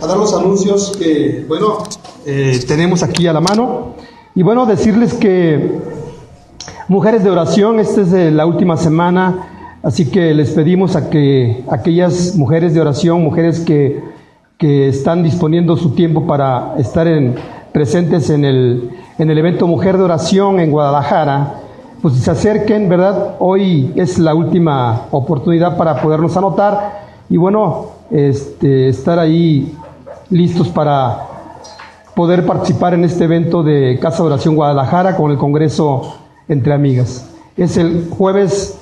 a dar los anuncios que, tenemos aquí a la mano. Y decirles que Mujeres de Oración, esta es la última semana, así que les pedimos a que aquellas mujeres de oración, mujeres que están disponiendo su tiempo para estar presentes en el evento Mujer de Oración en Guadalajara, pues se acerquen, ¿verdad? Hoy es la última oportunidad para podernos anotar y estar ahí listos para poder participar en este evento de Casa de Oración Guadalajara con el Congreso Entre Amigas. Es el jueves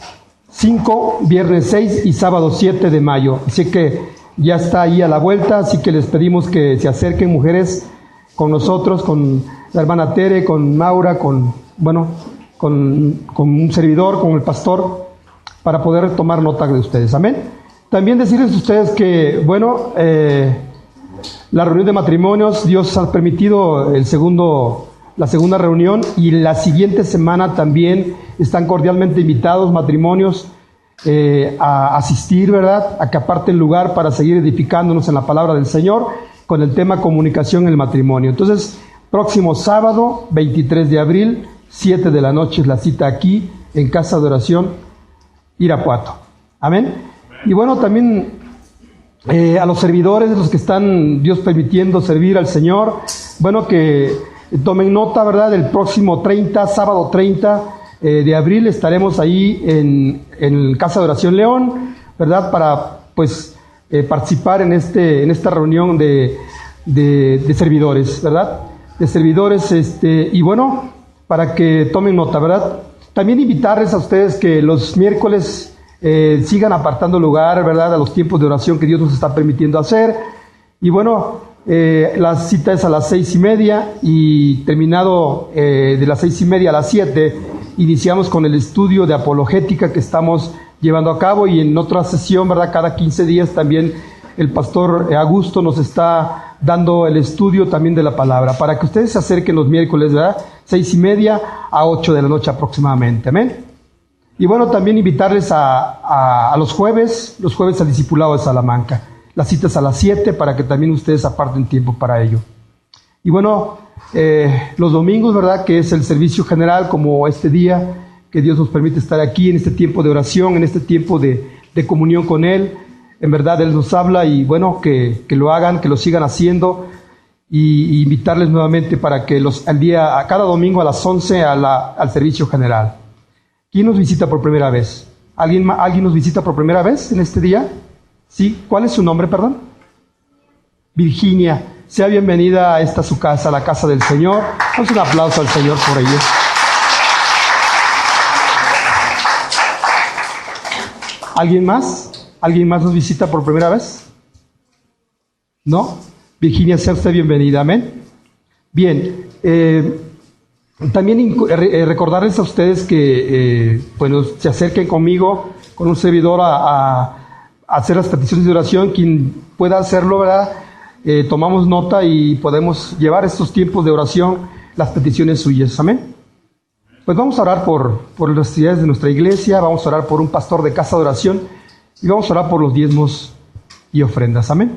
5, viernes 6 y sábado 7 de mayo. Así que ya está ahí a la vuelta, así que les pedimos que se acerquen mujeres con nosotros, con la hermana Tere, con Maura, con un servidor, con el pastor, para poder tomar nota de ustedes. Amén. También decirles a ustedes que, la reunión de matrimonios, Dios ha permitido la segunda reunión, y la siguiente semana también están cordialmente invitados matrimonios a asistir, ¿verdad? A que aparten lugar para seguir edificándonos en la palabra del Señor con el tema comunicación en el matrimonio. Entonces, próximo sábado, 23 de abril, 7 de la noche es la cita aquí en Casa de Oración Irapuato. Amén. Y también a los servidores, los que están Dios permitiendo servir al Señor, que tomen nota, ¿verdad? El próximo sábado 30 de abril estaremos ahí en Casa de Oración León, ¿verdad? Para participar en esta reunión de servidores, ¿verdad? De servidores, para que tomen nota, ¿verdad? También invitarles a ustedes que los miércoles sigan apartando lugar, ¿verdad? A los tiempos de oración que Dios nos está permitiendo hacer. Y la cita es a las 6:30 y terminado de las 6:30 a las 7, iniciamos con el estudio de apologética que estamos llevando a cabo, y en otra sesión, ¿verdad? Cada 15 días también el pastor Augusto nos está dando el estudio también de la palabra, para que ustedes se acerquen los miércoles, ¿verdad? 6:30 a 8 de la noche aproximadamente. Amén. Y también invitarles a los jueves al discipulado de Salamanca. Las citas a las 7 para que también ustedes aparten tiempo para ello. Y los domingos, ¿verdad? Que es el servicio general, como este día, que Dios nos permite estar aquí en este tiempo de oración, en este tiempo de comunión con Él. En verdad Él nos habla y que lo hagan, que lo sigan haciendo, y invitarles nuevamente para que a cada domingo a las 11 al servicio general. ¿Quién nos visita por primera vez? ¿Alguien nos visita por primera vez en este día? ¿Sí? ¿Cuál es su nombre, perdón? Virginia. Sea bienvenida a esta su casa, la casa del Señor. Damos un aplauso al Señor por ello. ¿Alguien más? ¿Alguien más nos visita por primera vez? ¿No? Virginia, sea usted bienvenida. Amén. Bien. También recordarles a ustedes que se acerquen conmigo, con un servidor, a hacer las peticiones de oración. Quien pueda hacerlo, ¿verdad? Tomamos nota y podemos llevar estos tiempos de oración, las peticiones suyas. Amén. Pues vamos a orar por las necesidades de nuestra iglesia, vamos a orar por un pastor de Casa de Oración y vamos a orar por los diezmos y ofrendas. Amén.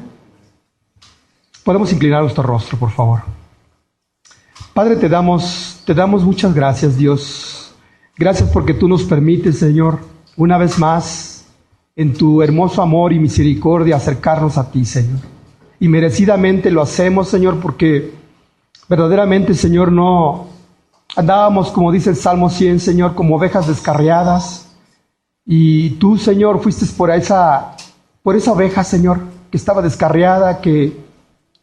Podemos inclinar nuestro rostro, por favor. Padre, te damos muchas gracias, Dios. Gracias porque tú nos permites, Señor, una vez más, en tu hermoso amor y misericordia, acercarnos a ti, Señor. Y merecidamente lo hacemos, Señor, porque verdaderamente, Señor, no andábamos, como dice el Salmo 100, Señor, como ovejas descarriadas. Y tú, Señor, fuiste por esa oveja, Señor, que estaba descarriada, que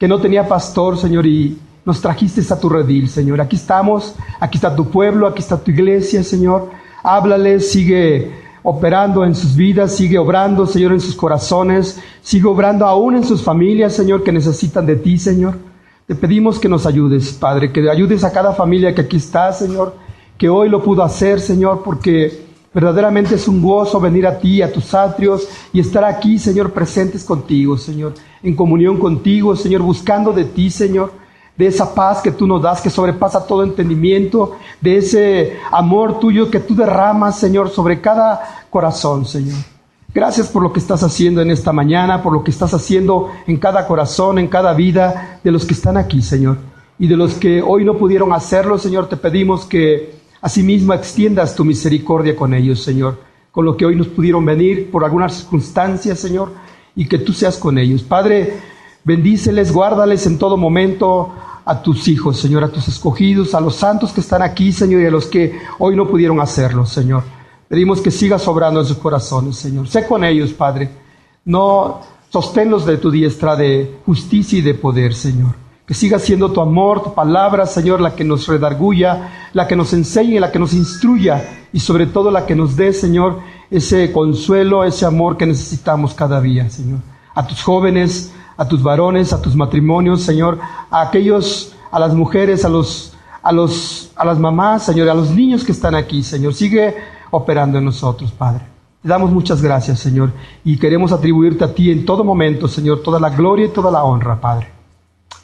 no tenía pastor, Señor, y nos trajiste a tu redil, Señor. Aquí estamos, aquí está tu pueblo, aquí está tu iglesia, Señor. Háblales, sigue operando en sus vidas, sigue obrando, Señor, en sus corazones, sigue obrando aún en sus familias, Señor, que necesitan de ti, Señor. Te pedimos que nos ayudes, Padre, que ayudes a cada familia que aquí está, Señor, que hoy lo pudo hacer, Señor, porque verdaderamente es un gozo venir a ti, a tus atrios, y estar aquí, Señor, presentes contigo, Señor, en comunión contigo, Señor, buscando de ti, Señor, de esa paz que tú nos das, que sobrepasa todo entendimiento, de ese amor tuyo que tú derramas, Señor, sobre cada corazón, Señor. Gracias por lo que estás haciendo en esta mañana, por lo que estás haciendo en cada corazón, en cada vida de los que están aquí, Señor. Y de los que hoy no pudieron hacerlo, Señor, te pedimos que asimismo extiendas tu misericordia con ellos, Señor. Con lo que hoy nos pudieron venir por algunas circunstancias, Señor, y que tú seas con ellos. Padre, bendíceles, guárdales en todo momento a tus hijos, Señor, a tus escogidos, a los santos que están aquí, Señor, y a los que hoy no pudieron hacerlo, Señor. Pedimos que sigas obrando en sus corazones, Señor. Sé con ellos, Padre. No sosténlos de tu diestra de justicia y de poder, Señor. Que siga siendo tu amor, tu palabra, Señor, la que nos redarguya, la que nos enseñe, la que nos instruya y sobre todo la que nos dé, Señor, ese consuelo, ese amor que necesitamos cada día, Señor. A tus jóvenes, a tus varones, a tus matrimonios, Señor, a aquellos, a las mujeres, a las mamás, Señor, a los niños que están aquí, Señor. Sigue operando en nosotros, Padre. Te damos muchas gracias, Señor, y queremos atribuirte a ti en todo momento, Señor, toda la gloria y toda la honra, Padre.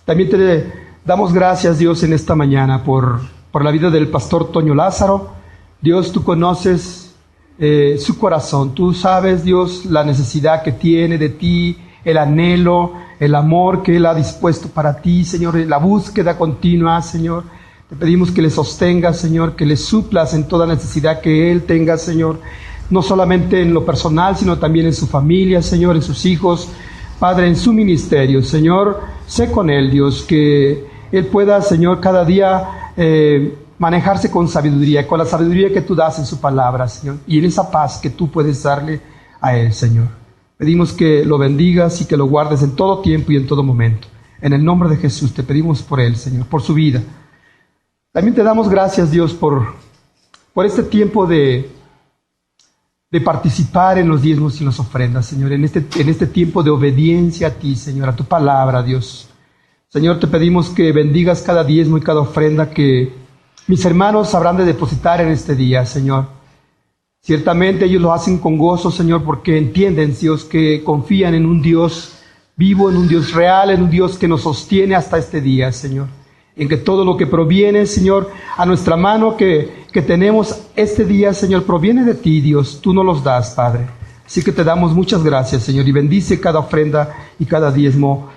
También te damos gracias, Dios, en esta mañana por la vida del pastor Toño Lázaro. Dios, tú conoces su corazón. Tú sabes, Dios, la necesidad que tiene de ti, el anhelo, el amor que Él ha dispuesto para ti, Señor, la búsqueda continua, Señor. Te pedimos que le sostengas, Señor, que le suplas en toda necesidad que Él tenga, Señor, no solamente en lo personal, sino también en su familia, Señor, en sus hijos, Padre, en su ministerio. Señor, sé con Él, Dios, que Él pueda, Señor, cada día manejarse con sabiduría, con la sabiduría que tú das en su palabra, Señor, y en esa paz que tú puedes darle a Él, Señor. Pedimos que lo bendigas y que lo guardes en todo tiempo y en todo momento. En el nombre de Jesús te pedimos por Él, Señor, por su vida. También te damos gracias, Dios, por este tiempo de participar en los diezmos y las ofrendas, Señor, en este tiempo de obediencia a ti, Señor, a tu palabra, Dios. Señor, te pedimos que bendigas cada diezmo y cada ofrenda que mis hermanos habrán de depositar en este día, Señor. Ciertamente ellos lo hacen con gozo, Señor, porque entienden, Dios, que confían en un Dios vivo, en un Dios real, en un Dios que nos sostiene hasta este día, Señor. En que todo lo que proviene, Señor, a nuestra mano que tenemos este día, Señor, proviene de ti, Dios. Tú nos los das, Padre. Así que te damos muchas gracias, Señor, y bendice cada ofrenda y cada diezmo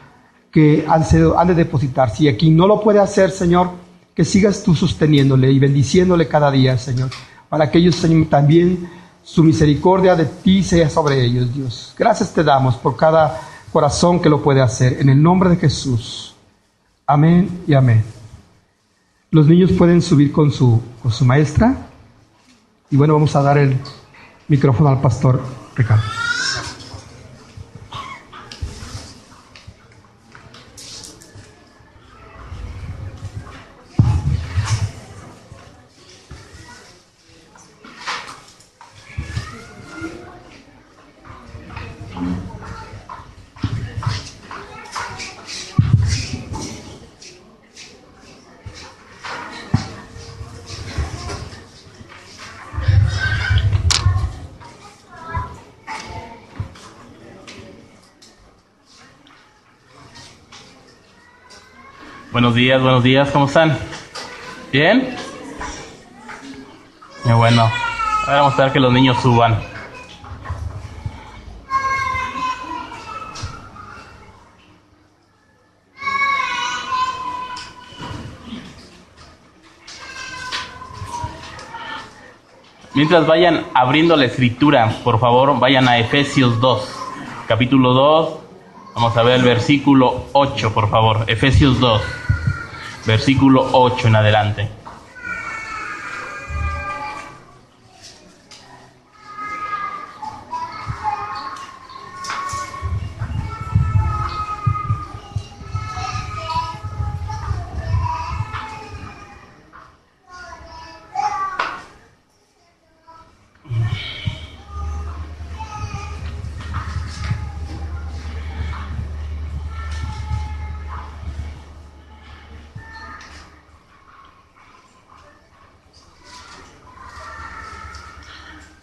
que han de depositar. Si aquí no lo puede hacer, Señor, que sigas tú sosteniéndole y bendiciéndole cada día, Señor, para que ellos, Señor, también su misericordia de ti sea sobre ellos, Dios. Gracias te damos por cada corazón que lo puede hacer. En el nombre de Jesús. Amén y amén. Los niños pueden subir con su maestra. Y bueno, vamos a dar el micrófono al pastor Ricardo. Buenos días, ¿cómo están? ¿Bien? Qué bueno. Ahora vamos a ver que los niños suban. Mientras vayan abriendo la escritura, por favor, vayan a Efesios 2, capítulo 2. Vamos a ver el versículo 8, por favor. Efesios 2. Versículo 8 en adelante.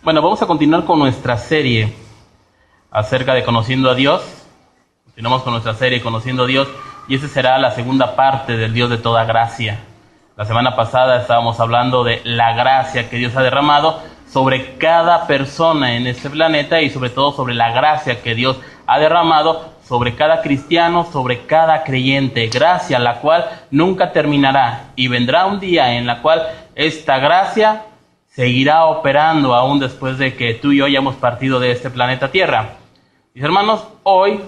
Bueno, vamos a continuar con nuestra serie acerca de Conociendo a Dios. Continuamos con nuestra serie Conociendo a Dios y esa será la segunda parte del Dios de toda gracia. La semana pasada estábamos hablando de la gracia que Dios ha derramado sobre cada persona en este planeta y sobre todo sobre la gracia que Dios ha derramado sobre cada cristiano, sobre cada creyente, gracia la cual nunca terminará, y vendrá un día en la cual esta gracia seguirá operando aún después de que tú y yo hayamos partido de este planeta Tierra. Mis hermanos, hoy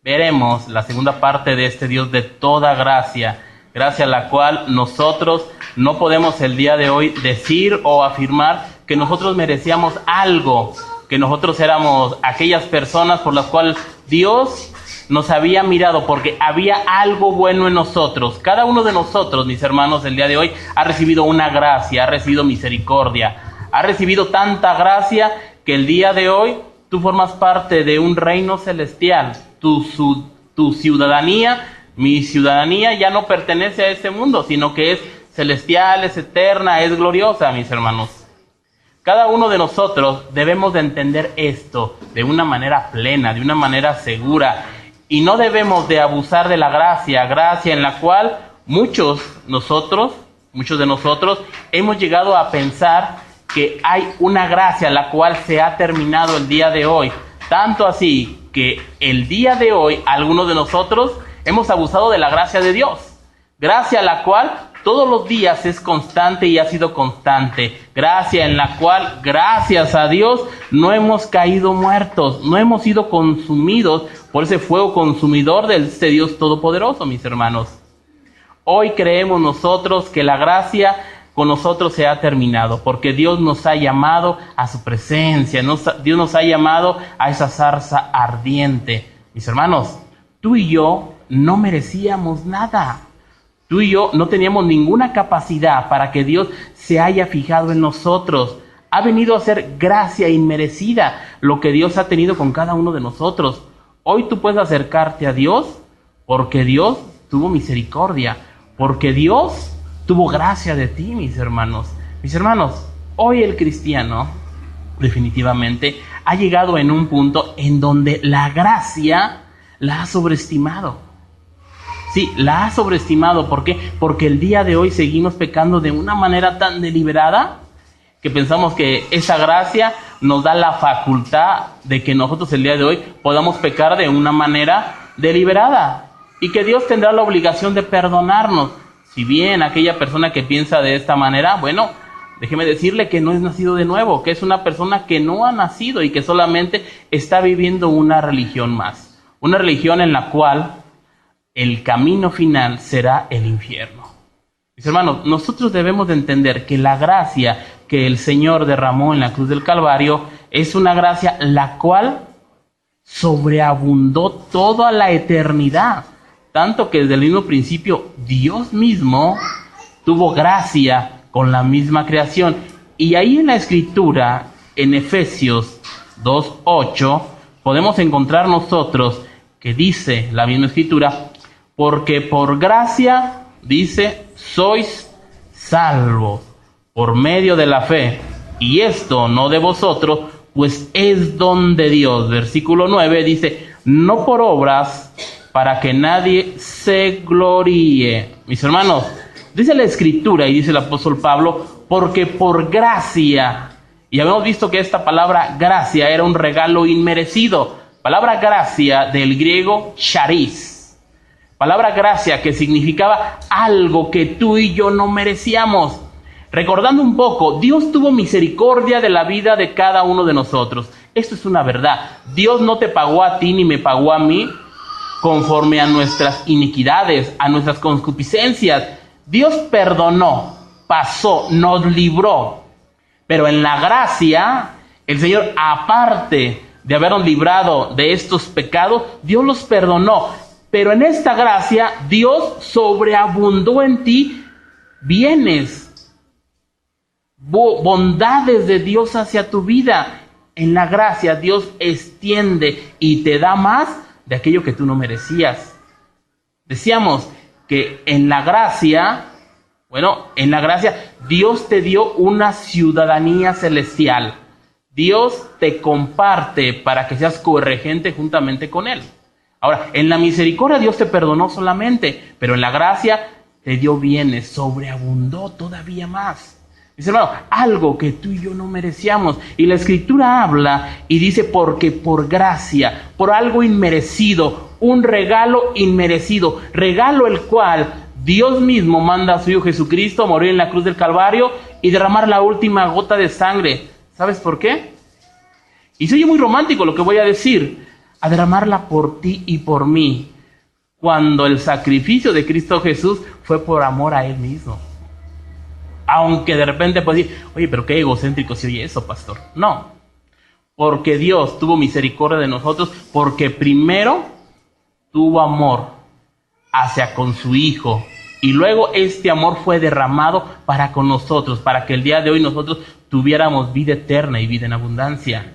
veremos la segunda parte de este Dios de toda gracia, gracia a la cual nosotros no podemos el día de hoy decir o afirmar que nosotros merecíamos algo, que nosotros éramos aquellas personas por las cuales Dios nos había mirado, porque había algo bueno en nosotros. Cada uno de nosotros, mis hermanos, el día de hoy ha recibido una gracia, ha recibido misericordia, ha recibido tanta gracia que el día de hoy tú formas parte de un reino celestial. Tu ciudadanía, mi ciudadanía ya no pertenece a este mundo, sino que es celestial, es eterna, es gloriosa, mis hermanos. Cada uno de nosotros debemos de entender esto de una manera plena, de una manera segura, y no debemos de abusar de la gracia en la cual muchos de nosotros hemos llegado a pensar que hay una gracia la cual se ha terminado el día de hoy. Tanto así que el día de hoy algunos de nosotros hemos abusado de la gracia de Dios. Gracia la cual todos los días es constante y ha sido constante. Gracia en la cual, gracias a Dios, no hemos caído muertos, no hemos sido consumidos por ese fuego consumidor de este Dios todopoderoso, mis hermanos. Hoy creemos nosotros que la gracia con nosotros se ha terminado, porque Dios nos ha llamado a su presencia, Dios nos ha llamado a esa zarza ardiente. Mis hermanos, tú y yo no merecíamos nada. Tú y yo no teníamos ninguna capacidad para que Dios se haya fijado en nosotros. Ha venido a ser gracia inmerecida lo que Dios ha tenido con cada uno de nosotros. Hoy tú puedes acercarte a Dios porque Dios tuvo misericordia, porque Dios tuvo gracia de ti, mis hermanos. Mis hermanos, hoy el cristiano definitivamente ha llegado en un punto en donde la gracia la ha sobreestimado. Sí, la ha sobreestimado. ¿Por qué? Porque el día de hoy seguimos pecando de una manera tan deliberada que pensamos que esa gracia nos da la facultad de que nosotros el día de hoy podamos pecar de una manera deliberada y que Dios tendrá la obligación de perdonarnos. Si bien aquella persona que piensa de esta manera, bueno, déjeme decirle que no es nacido de nuevo, que es una persona que no ha nacido y que solamente está viviendo una religión más. Una religión en la cual el camino final será el infierno. Mis hermanos, nosotros debemos de entender que la gracia que el Señor derramó en la cruz del Calvario es una gracia la cual sobreabundó toda la eternidad. Tanto que desde el mismo principio Dios mismo tuvo gracia con la misma creación. Y ahí en la Escritura, en Efesios 2:8, podemos encontrar nosotros que dice la misma Escritura: porque por gracia, dice, sois salvos por medio de la fe, y esto no de vosotros, pues es don de Dios. Versículo 9 dice: no por obras, para que nadie se gloríe. Mis hermanos, dice la Escritura y dice el apóstol Pablo: porque por gracia. Y habíamos visto que esta palabra gracia era un regalo inmerecido. Palabra gracia del griego charis. Palabra gracia que significaba algo que tú y yo no merecíamos. Recordando un poco, Dios tuvo misericordia de la vida de cada uno de nosotros. Esto es una verdad. Dios no te pagó a ti ni me pagó a mí conforme a nuestras iniquidades, a nuestras concupiscencias. Dios perdonó, pasó, nos libró. Pero en la gracia, el Señor, aparte de habernos librado de estos pecados, Dios los perdonó. Pero en esta gracia, Dios sobreabundó en ti bienes, bondades de Dios hacia tu vida. En la gracia, Dios extiende y te da más de aquello que tú no merecías. Decíamos que en la gracia, Dios te dio una ciudadanía celestial. Dios te comparte para que seas corregente juntamente con Él. Ahora, en la misericordia Dios te perdonó solamente, pero en la gracia te dio bienes, sobreabundó todavía más. Mis hermanos, algo que tú y yo no merecíamos. Y la Escritura habla y dice, porque por gracia, por algo inmerecido, un regalo inmerecido, regalo el cual Dios mismo manda a su Hijo Jesucristo a morir en la cruz del Calvario y derramar la última gota de sangre. ¿Sabes por qué? Y se oye muy romántico lo que voy a decir, a derramarla por ti y por mí, cuando el sacrificio de Cristo Jesús fue por amor a Él mismo. Aunque de repente puedes decir, oye, pero qué egocéntrico se oye eso, pastor. No, porque Dios tuvo misericordia de nosotros, porque primero tuvo amor hacia con su Hijo, y luego este amor fue derramado para con nosotros, para que el día de hoy nosotros tuviéramos vida eterna y vida en abundancia.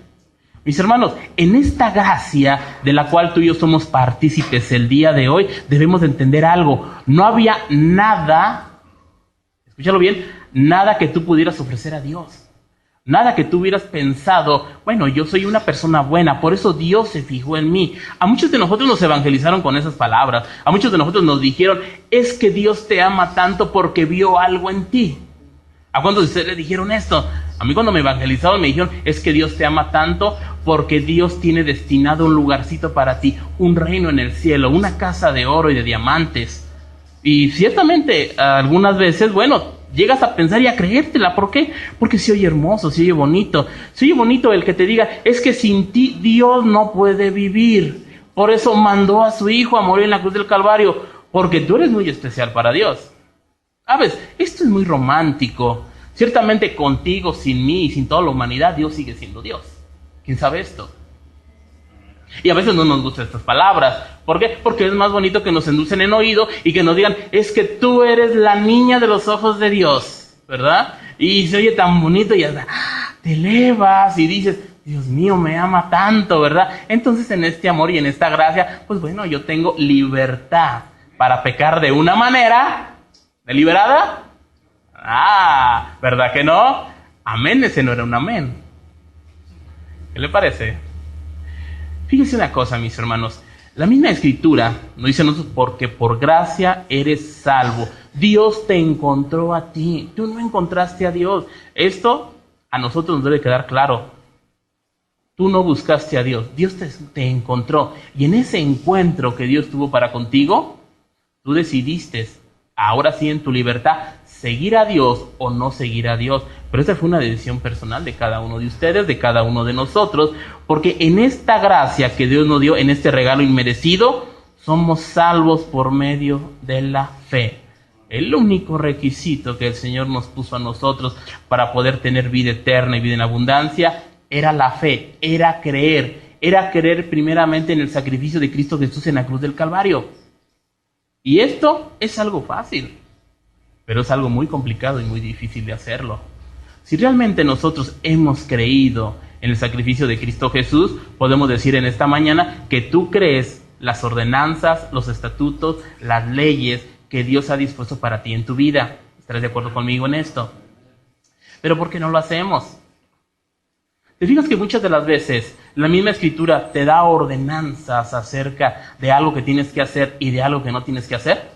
Mis hermanos, en esta gracia de la cual tú y yo somos partícipes el día de hoy, debemos de entender algo. No había nada, escúchalo bien, nada que tú pudieras ofrecer a Dios. Nada que tú hubieras pensado, bueno, yo soy una persona buena, por eso Dios se fijó en mí. A muchos de nosotros nos evangelizaron con esas palabras. A muchos de nosotros nos dijeron, es que Dios te ama tanto porque vio algo en ti. ¿A cuántos de ustedes le dijeron esto? A mí cuando me evangelizaron me dijeron, es que Dios te ama tanto porque Dios tiene destinado un lugarcito para ti, un reino en el cielo, una casa de oro y de diamantes. Y ciertamente algunas veces, bueno, llegas a pensar y a creértela. ¿Por qué? Porque se oye hermoso, se oye bonito. Se oye bonito el que te diga, es que sin ti Dios no puede vivir. Por eso mandó a su Hijo a morir en la cruz del Calvario, porque tú eres muy especial para Dios. ¿Sabes? Esto es muy romántico. Ciertamente contigo, sin mí y sin toda la humanidad, Dios sigue siendo Dios. ¿Quién sabe esto? Y a veces no nos gustan estas palabras. ¿Por qué? Porque es más bonito que nos endulcen en oído y que nos digan, es que tú eres la niña de los ojos de Dios, ¿verdad? Y se oye tan bonito y hasta te elevas y dices, Dios mío, me ama tanto, ¿verdad? Entonces en este amor y en esta gracia, pues bueno, yo tengo libertad para pecar de una manera deliberada. ¿Verdad que no? Amén, ese no era un amén. ¿Qué le parece? Fíjense una cosa, mis hermanos. La misma Escritura nos dice nosotros, porque por gracia eres salvo. Dios te encontró a ti. Tú no encontraste a Dios. Esto a nosotros nos debe quedar claro. Tú no buscaste a Dios. Dios te encontró. Y en ese encuentro que Dios tuvo para contigo, tú decidiste, ahora sí en tu libertad, seguir a Dios o no seguir a Dios. Pero esa fue una decisión personal de cada uno de ustedes, de cada uno de nosotros, porque en esta gracia que Dios nos dio, en este regalo inmerecido, somos salvos por medio de la fe. El único requisito que el Señor nos puso a nosotros para poder tener vida eterna y vida en abundancia era la fe, era creer primeramente en el sacrificio de Cristo Jesús en la cruz del Calvario. Y esto es algo fácil, pero es algo muy complicado y muy difícil de hacerlo. Si realmente nosotros hemos creído en el sacrificio de Cristo Jesús, podemos decir en esta mañana que tú crees las ordenanzas, los estatutos, las leyes que Dios ha dispuesto para ti en tu vida. ¿Estarás de acuerdo conmigo en esto? Pero ¿por qué no lo hacemos? ¿Te fijas que muchas de las veces la misma Escritura te da ordenanzas acerca de algo que tienes que hacer y de algo que no tienes que hacer?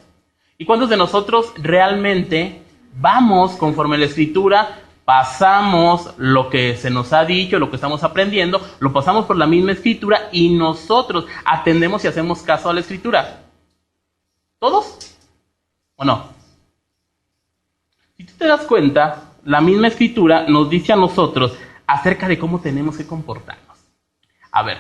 ¿Y cuántos de nosotros realmente vamos conforme a la Escritura, pasamos lo que se nos ha dicho, lo que estamos aprendiendo, lo pasamos por la misma Escritura y nosotros atendemos y hacemos caso a la Escritura? ¿Todos? ¿O no? Si tú te das cuenta, la misma Escritura nos dice a nosotros acerca de cómo tenemos que comportarnos. A ver,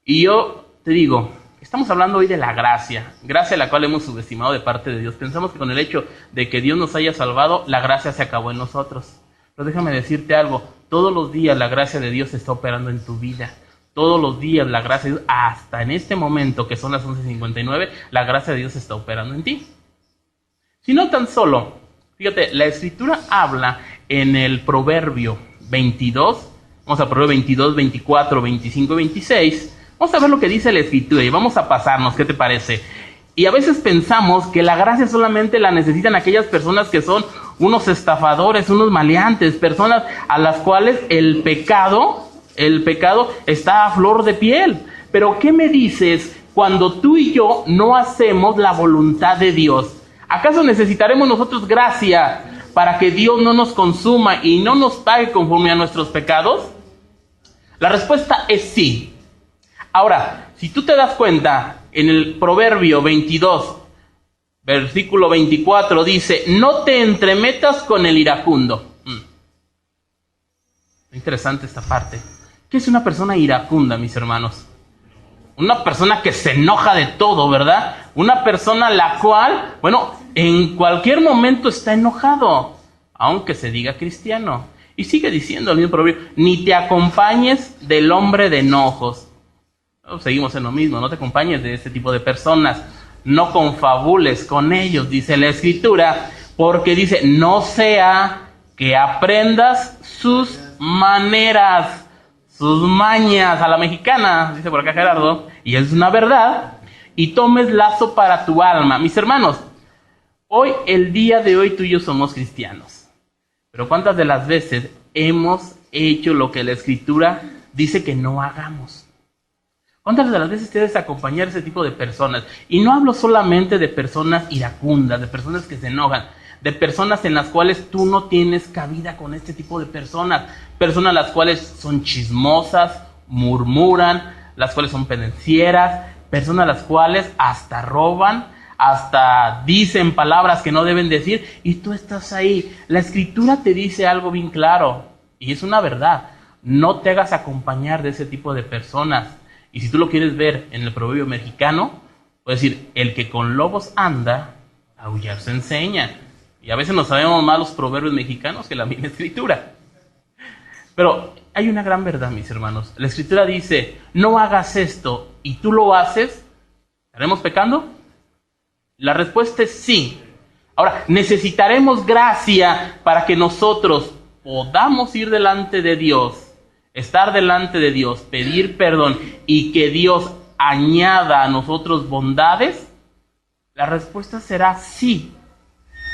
y yo te digo, estamos hablando hoy de la gracia a la cual hemos subestimado de parte de Dios. Pensamos que con el hecho de que Dios nos haya salvado, la gracia se acabó en nosotros. Pero déjame decirte algo, todos los días la gracia de Dios está operando en tu vida. Todos los días la gracia de Dios, hasta en este momento que son las 11:59, la gracia de Dios está operando en ti. Si no tan solo, fíjate, la Escritura habla en el Proverbio 22, vamos a Proverbio 22, 24, 25 y 26, vamos a ver lo que dice la Escritura y vamos a pasarnos, ¿qué te parece? Y a veces pensamos que la gracia solamente la necesitan aquellas personas que son unos estafadores, unos maleantes, personas a las cuales el pecado está a flor de piel. Pero ¿qué me dices cuando tú y yo no hacemos la voluntad de Dios? ¿Acaso necesitaremos nosotros gracia para que Dios no nos consuma y no nos pague conforme a nuestros pecados? La respuesta es sí. Ahora, si tú te das cuenta, en el Proverbio 22, versículo 24, dice, no te entremetas con el iracundo. Interesante esta parte. ¿Qué es una persona iracunda, mis hermanos? Una persona que se enoja de todo, ¿verdad? Una persona la cual, en cualquier momento está enojado, aunque se diga cristiano. Y sigue diciendo el mismo proverbio, ni te acompañes del hombre de enojos. Seguimos en lo mismo, no te acompañes de este tipo de personas. No confabules con ellos, dice la Escritura, porque dice, no sea que aprendas sus maneras, sus mañas, a la mexicana, dice por acá Gerardo, y es una verdad, y tomes lazo para tu alma. Mis hermanos, el día de hoy tú y yo somos cristianos, pero ¿cuántas de las veces hemos hecho lo que la Escritura dice que no hagamos? ¿Cuántas de las veces te debes acompañar a ese tipo de personas? Y no hablo solamente de personas iracundas, de personas que se enojan, de personas en las cuales tú no tienes cabida con este tipo de personas. Personas las cuales son chismosas, murmuran, las cuales son pendencieras, personas las cuales hasta roban, hasta dicen palabras que no deben decir, y tú estás ahí. La Escritura te dice algo bien claro, y es una verdad. No te hagas acompañar de ese tipo de personas. Y si tú lo quieres ver en el proverbio mexicano, puedes decir, el que con lobos anda, a aullar se enseña. Y a veces no sabemos más los proverbios mexicanos que la misma Escritura. Pero hay una gran verdad, mis hermanos. La Escritura dice, no hagas esto, y tú lo haces, ¿estaremos pecando? La respuesta es sí. Ahora, necesitaremos gracia para que nosotros podamos ir delante de Dios, estar delante de Dios, pedir perdón y que Dios añada a nosotros bondades. La respuesta será sí.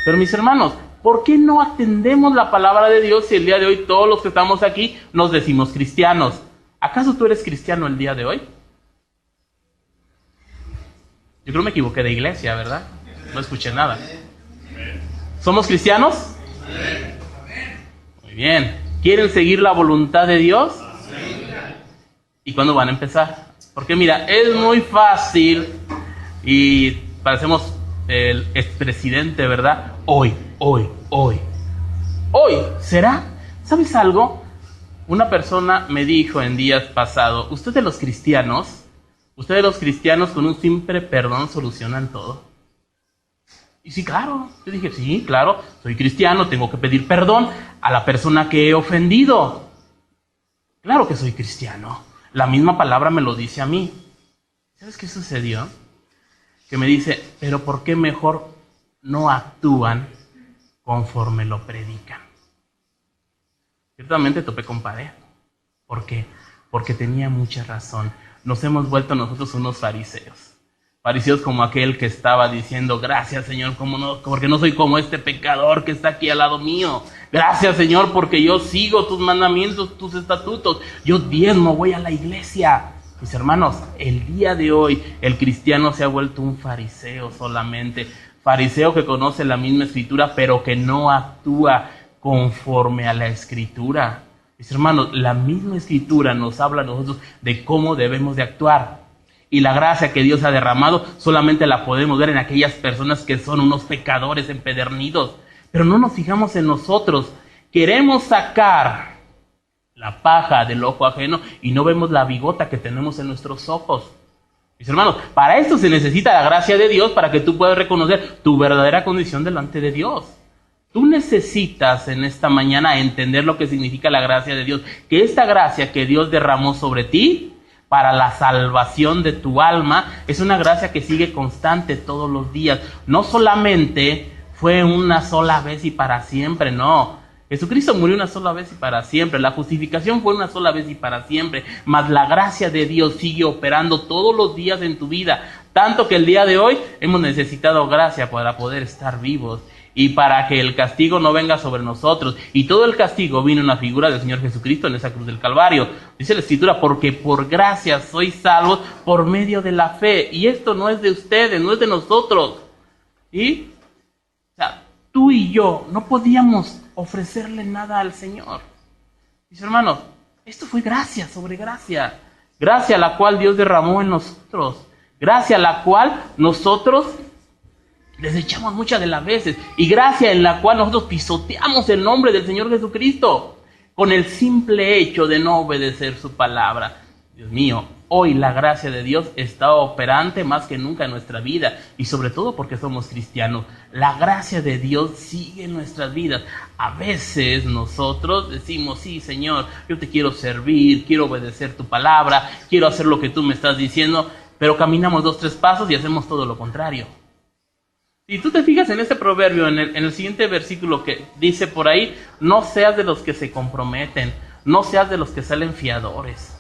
Pero mis hermanos, ¿por qué no atendemos la palabra de Dios si el día de hoy todos los que estamos aquí nos decimos cristianos? ¿Acaso tú eres cristiano el día de hoy? Yo creo que me equivoqué de iglesia, ¿verdad? No escuché nada. ¿Somos cristianos? Muy bien. ¿Quieren seguir la voluntad de Dios? ¿Y cuándo van a empezar? Porque mira, es muy fácil y parecemos el expresidente, ¿verdad? Hoy. ¿Será? ¿Sabes algo? Una persona me dijo en días pasados, ustedes los cristianos con un simple perdón solucionan todo. Y sí, claro. Yo dije, sí, claro, soy cristiano, tengo que pedir perdón a la persona que he ofendido. Claro que soy cristiano. La misma palabra me lo dice a mí. ¿Sabes qué sucedió? Que me dice, pero ¿por qué mejor no actúan conforme lo predican? Ciertamente topé con pared. ¿Por qué? Porque tenía mucha razón. Nos hemos vuelto nosotros unos fariseos. Fariseos como aquel que estaba diciendo, gracias Señor, porque no soy como este pecador que está aquí al lado mío. Gracias Señor, porque yo sigo tus mandamientos, tus estatutos. Yo diezmo, voy a la iglesia. Mis hermanos, el día de hoy el cristiano se ha vuelto un fariseo solamente. Fariseo que conoce la misma Escritura, pero que no actúa conforme a la Escritura. Mis hermanos, la misma Escritura nos habla a nosotros de cómo debemos de actuar. Y la gracia que Dios ha derramado solamente la podemos ver en aquellas personas que son unos pecadores empedernidos. Pero no nos fijamos en nosotros. Queremos sacar la paja del ojo ajeno y no vemos la bigota que tenemos en nuestros ojos. Mis hermanos, para esto se necesita la gracia de Dios para que tú puedas reconocer tu verdadera condición delante de Dios. Tú necesitas en esta mañana entender lo que significa la gracia de Dios. Que esta gracia que Dios derramó sobre ti para la salvación de tu alma es una gracia que sigue constante todos los días. No solamente fue una sola vez y para siempre, no. Jesucristo murió una sola vez y para siempre. La justificación fue una sola vez y para siempre. Mas la gracia de Dios sigue operando todos los días en tu vida. Tanto que el día de hoy hemos necesitado gracia para poder estar vivos. Y para que el castigo no venga sobre nosotros. Y todo el castigo vino en la figura del Señor Jesucristo en esa cruz del Calvario. Dice la Escritura, porque por gracia sois salvos por medio de la fe. Y esto no es de ustedes, no es de nosotros. ¿Sí? O sea, tú y yo no podíamos ofrecerle nada al Señor. Mis hermanos, esto fue gracia sobre gracia. Gracia a la cual Dios derramó en nosotros. Gracia a la cual nosotros desechamos muchas de las veces. Y gracia en la cual nosotros pisoteamos el nombre del Señor Jesucristo con el simple hecho de no obedecer su palabra. Dios mío, hoy la gracia de Dios está operante más que nunca en nuestra vida. Y sobre todo porque somos cristianos. La gracia de Dios sigue en nuestras vidas. A veces nosotros decimos, sí, Señor, yo te quiero servir, quiero obedecer tu palabra, quiero hacer lo que tú me estás diciendo. Pero caminamos 2, 3 pasos y hacemos todo lo contrario. Si tú te fijas en este proverbio, en el siguiente versículo que dice por ahí, no seas de los que se comprometen, no seas de los que salen fiadores.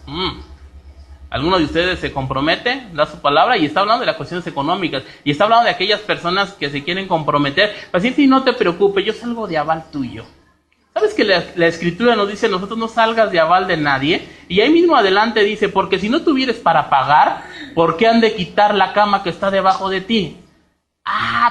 ¿Alguno de ustedes se compromete, da su palabra y está hablando de las cuestiones económicas? Y está hablando de aquellas personas que se quieren comprometer. Paciente, y no te preocupes, yo salgo de aval tuyo. ¿Sabes que la Escritura nos dice, nosotros no salgas de aval de nadie? Y ahí mismo adelante dice, porque si no tuvieres para pagar, ¿por qué han de quitar la cama que está debajo de ti?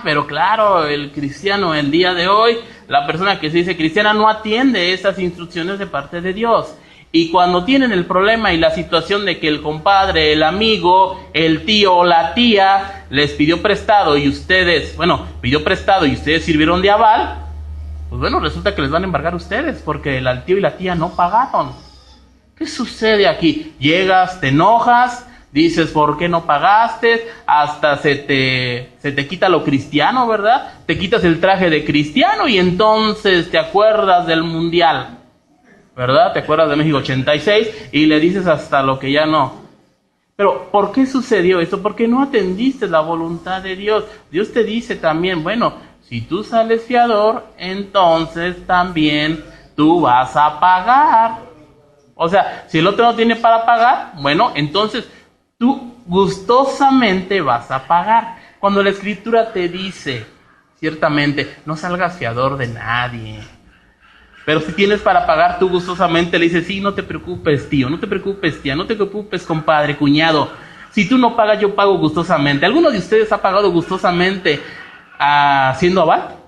Pero claro, el cristiano el día de hoy, la persona que se dice cristiana no atiende esas instrucciones de parte de Dios. Y cuando tienen el problema y la situación de que el compadre, el amigo, el tío o la tía les pidió prestado y ustedes, pidió prestado y ustedes sirvieron de aval, pues resulta que les van a embargar ustedes porque el tío y la tía no pagaron. ¿Qué sucede aquí? Llegas, te enojas, dices, ¿por qué no pagaste? Hasta se te quita lo cristiano, ¿verdad? Te quitas el traje de cristiano y entonces te acuerdas del mundial, ¿verdad? Te acuerdas de México 86 y le dices hasta lo que ya no. Pero, ¿por qué sucedió esto? Porque no atendiste la voluntad de Dios. Dios te dice también, si tú sales fiador, entonces también tú vas a pagar. O sea, si el otro no tiene para pagar, entonces tú gustosamente vas a pagar. Cuando la Escritura te dice, ciertamente, no salgas fiador de nadie. Pero si tienes para pagar, tú gustosamente le dices, sí, no te preocupes, tío, no te preocupes, tía, no te preocupes, compadre, cuñado. Si tú no pagas, yo pago gustosamente. ¿Alguno de ustedes ha pagado gustosamente haciendo aval?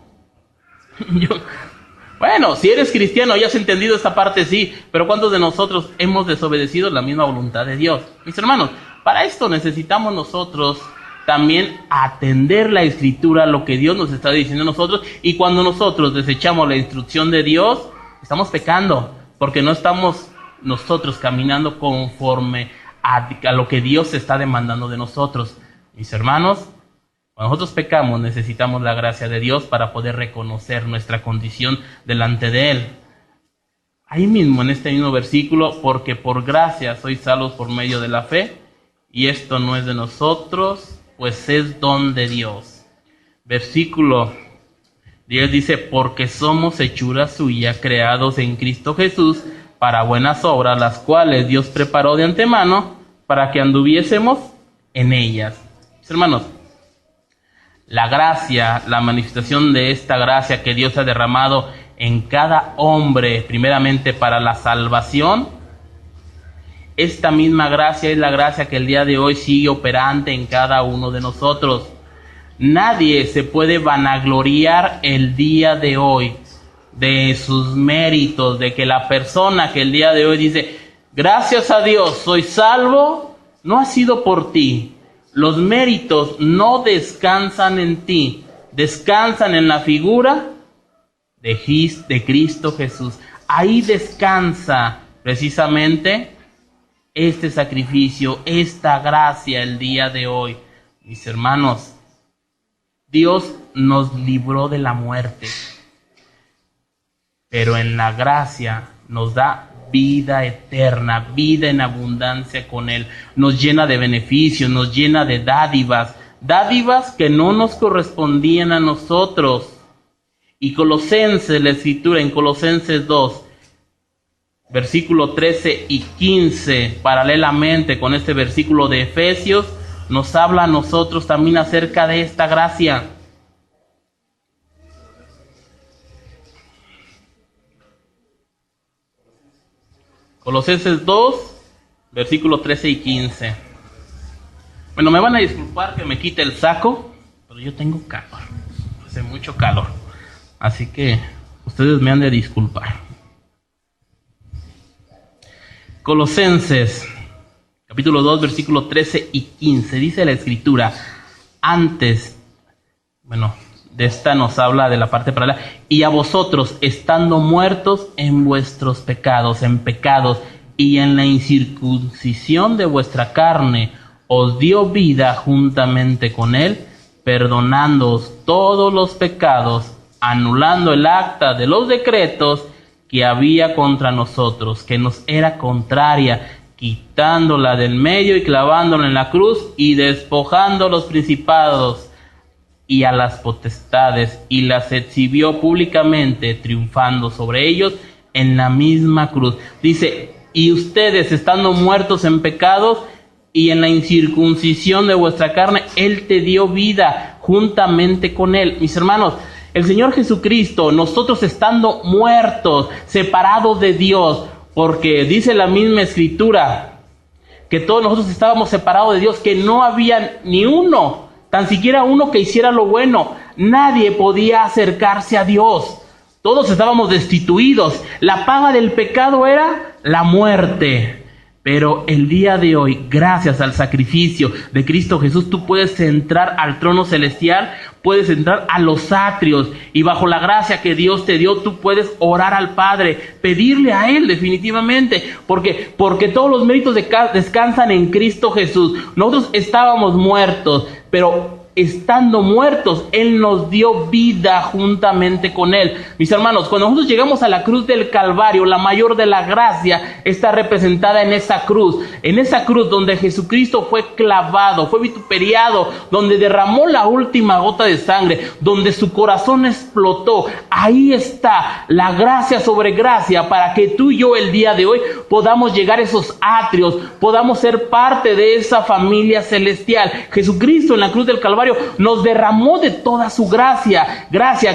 Si eres cristiano y has entendido esta parte, sí, pero ¿cuántos de nosotros hemos desobedecido la misma voluntad de Dios? Mis hermanos, para esto necesitamos nosotros también atender la Escritura, lo que Dios nos está diciendo a nosotros, y cuando nosotros desechamos la instrucción de Dios, estamos pecando, porque no estamos nosotros caminando conforme a lo que Dios está demandando de nosotros. Mis hermanos, cuando nosotros pecamos, necesitamos la gracia de Dios para poder reconocer nuestra condición delante de Él. Ahí mismo, en este mismo versículo, porque por gracia sois salvos por medio de la fe, y esto no es de nosotros, pues es don de Dios. Versículo 10 dice, porque somos hechura suya, creados en Cristo Jesús, para buenas obras, las cuales Dios preparó de antemano, para que anduviésemos en ellas. Mis hermanos, la gracia, la manifestación de esta gracia que Dios ha derramado en cada hombre, primeramente para la salvación, esta misma gracia es la gracia que el día de hoy sigue operante en cada uno de nosotros. Nadie se puede vanagloriar el día de hoy de sus méritos, de que la persona que el día de hoy dice, gracias a Dios soy salvo, no ha sido por ti. Los méritos no descansan en ti, descansan en la figura de Cristo Jesús. Ahí descansa precisamente este sacrificio, esta gracia el día de hoy. Mis hermanos, Dios nos libró de la muerte, pero en la gracia nos da vida eterna, vida en abundancia con Él. Nos llena de beneficios, nos llena de dádivas, dádivas que no nos correspondían a nosotros. Y Colosenses, la Escritura en Colosenses 2, versículo 13 y 15, paralelamente con este versículo de Efesios, nos habla a nosotros también acerca de esta gracia. Colosenses 2, versículo 13 y 15. Me van a disculpar que me quite el saco, pero yo tengo calor, hace mucho calor. Así que ustedes me han de disculpar. Colosenses, capítulo 2, versículo 13 y 15. Dice la Escritura, antes, de esta nos habla de la parte paralela. Y a vosotros, estando muertos en vuestros pecados, y en la incircuncisión de vuestra carne, os dio vida juntamente con él, perdonándoos todos los pecados, anulando el acta de los decretos que había contra nosotros, que nos era contraria, quitándola del medio y clavándola en la cruz, y despojando los principados y a las potestades, y las exhibió públicamente, triunfando sobre ellos en la misma cruz. Dice, y ustedes, estando muertos en pecados y en la incircuncisión de vuestra carne, Él te dio vida juntamente con Él. Mis hermanos, el Señor Jesucristo, nosotros estando muertos, separados de Dios, porque dice la misma Escritura, que todos nosotros estábamos separados de Dios, que no había ni uno, tan siquiera uno que hiciera lo bueno. Nadie podía acercarse a Dios. Todos estábamos destituidos. La paga del pecado era la muerte. Pero el día de hoy, gracias al sacrificio de Cristo Jesús, tú puedes entrar al trono celestial, puedes entrar a los atrios, y bajo la gracia que Dios te dio, tú puedes orar al Padre, pedirle a Él definitivamente, porque todos los méritos descansan en Cristo Jesús. Nosotros estábamos muertos, pero estando muertos, Él nos dio vida juntamente con Él. Mis hermanos, cuando nosotros llegamos a la cruz del Calvario, la mayor de la gracia está representada en esa cruz donde Jesucristo fue clavado, fue vituperiado, donde derramó la última gota de sangre, donde su corazón explotó. Ahí está la gracia sobre gracia para que tú y yo el día de hoy podamos llegar a esos atrios, podamos ser parte de esa familia celestial. Jesucristo en la cruz del Calvario nos derramó de toda su gracia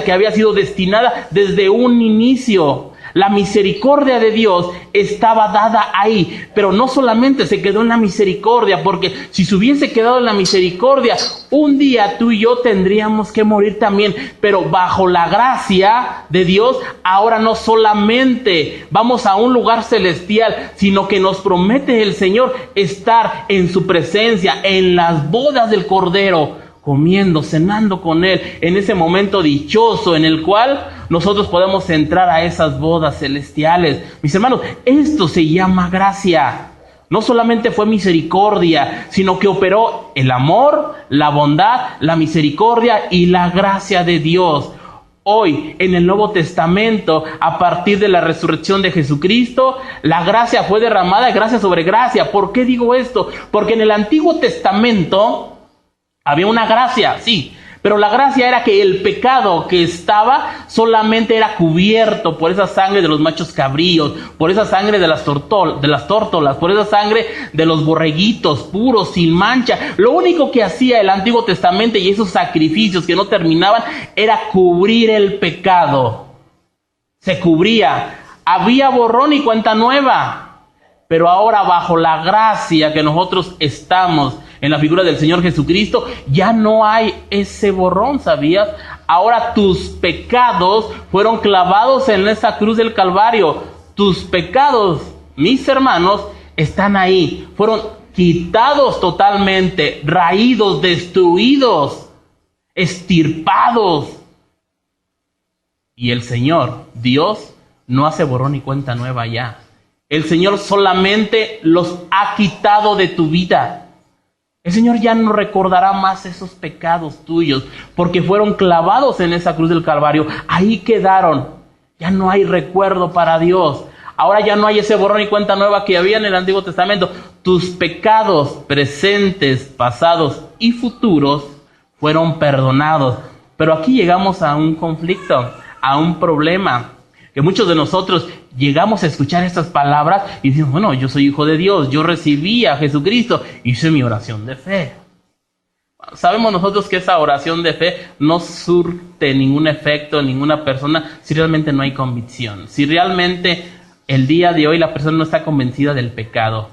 que había sido destinada desde un inicio. La misericordia de Dios estaba dada ahí, pero no solamente se quedó en la misericordia, porque si se hubiese quedado en la misericordia, un día tú y yo tendríamos que morir también. Pero bajo la gracia de Dios, ahora no solamente vamos a un lugar celestial, sino que nos promete el Señor estar en su presencia, en las bodas del Cordero, comiendo, cenando con Él, en ese momento dichoso en el cual nosotros podemos entrar a esas bodas celestiales. Mis hermanos, esto se llama gracia. No solamente fue misericordia, sino que operó el amor, la bondad, la misericordia y la gracia de Dios. Hoy, en el Nuevo Testamento, a partir de la resurrección de Jesucristo, la gracia fue derramada, gracia sobre gracia. ¿Por qué digo esto? Porque en el Antiguo Testamento había una gracia, sí, pero la gracia era que el pecado que estaba solamente era cubierto por esa sangre de los machos cabríos, por esa sangre de las tórtolas, por esa sangre de los borreguitos puros, sin mancha. Lo único que hacía el Antiguo Testamento y esos sacrificios que no terminaban era cubrir el pecado. Se cubría, había borrón y cuenta nueva. Pero ahora, bajo la gracia que nosotros estamos en la figura del Señor Jesucristo, ya no hay ese borrón, ¿sabías? Ahora tus pecados fueron clavados en esa cruz del Calvario. Tus pecados, mis hermanos, están ahí. Fueron quitados totalmente, raídos, destruidos, extirpados. Y el Señor, Dios, no hace borrón y cuenta nueva ya. El Señor solamente los ha quitado de tu vida. El Señor ya no recordará más esos pecados tuyos, porque fueron clavados en esa cruz del Calvario. Ahí quedaron. Ya no hay recuerdo para Dios. Ahora ya no hay ese borrón y cuenta nueva que había en el Antiguo Testamento. Tus pecados presentes, pasados y futuros fueron perdonados. Pero aquí llegamos a un conflicto, a un problema. Que muchos de nosotros llegamos a escuchar estas palabras y decimos, bueno, yo soy hijo de Dios, yo recibí a Jesucristo, hice mi oración de fe. Sabemos nosotros que esa oración de fe no surte ningún efecto en ninguna persona si realmente no hay convicción, si realmente el día de hoy la persona no está convencida del pecado.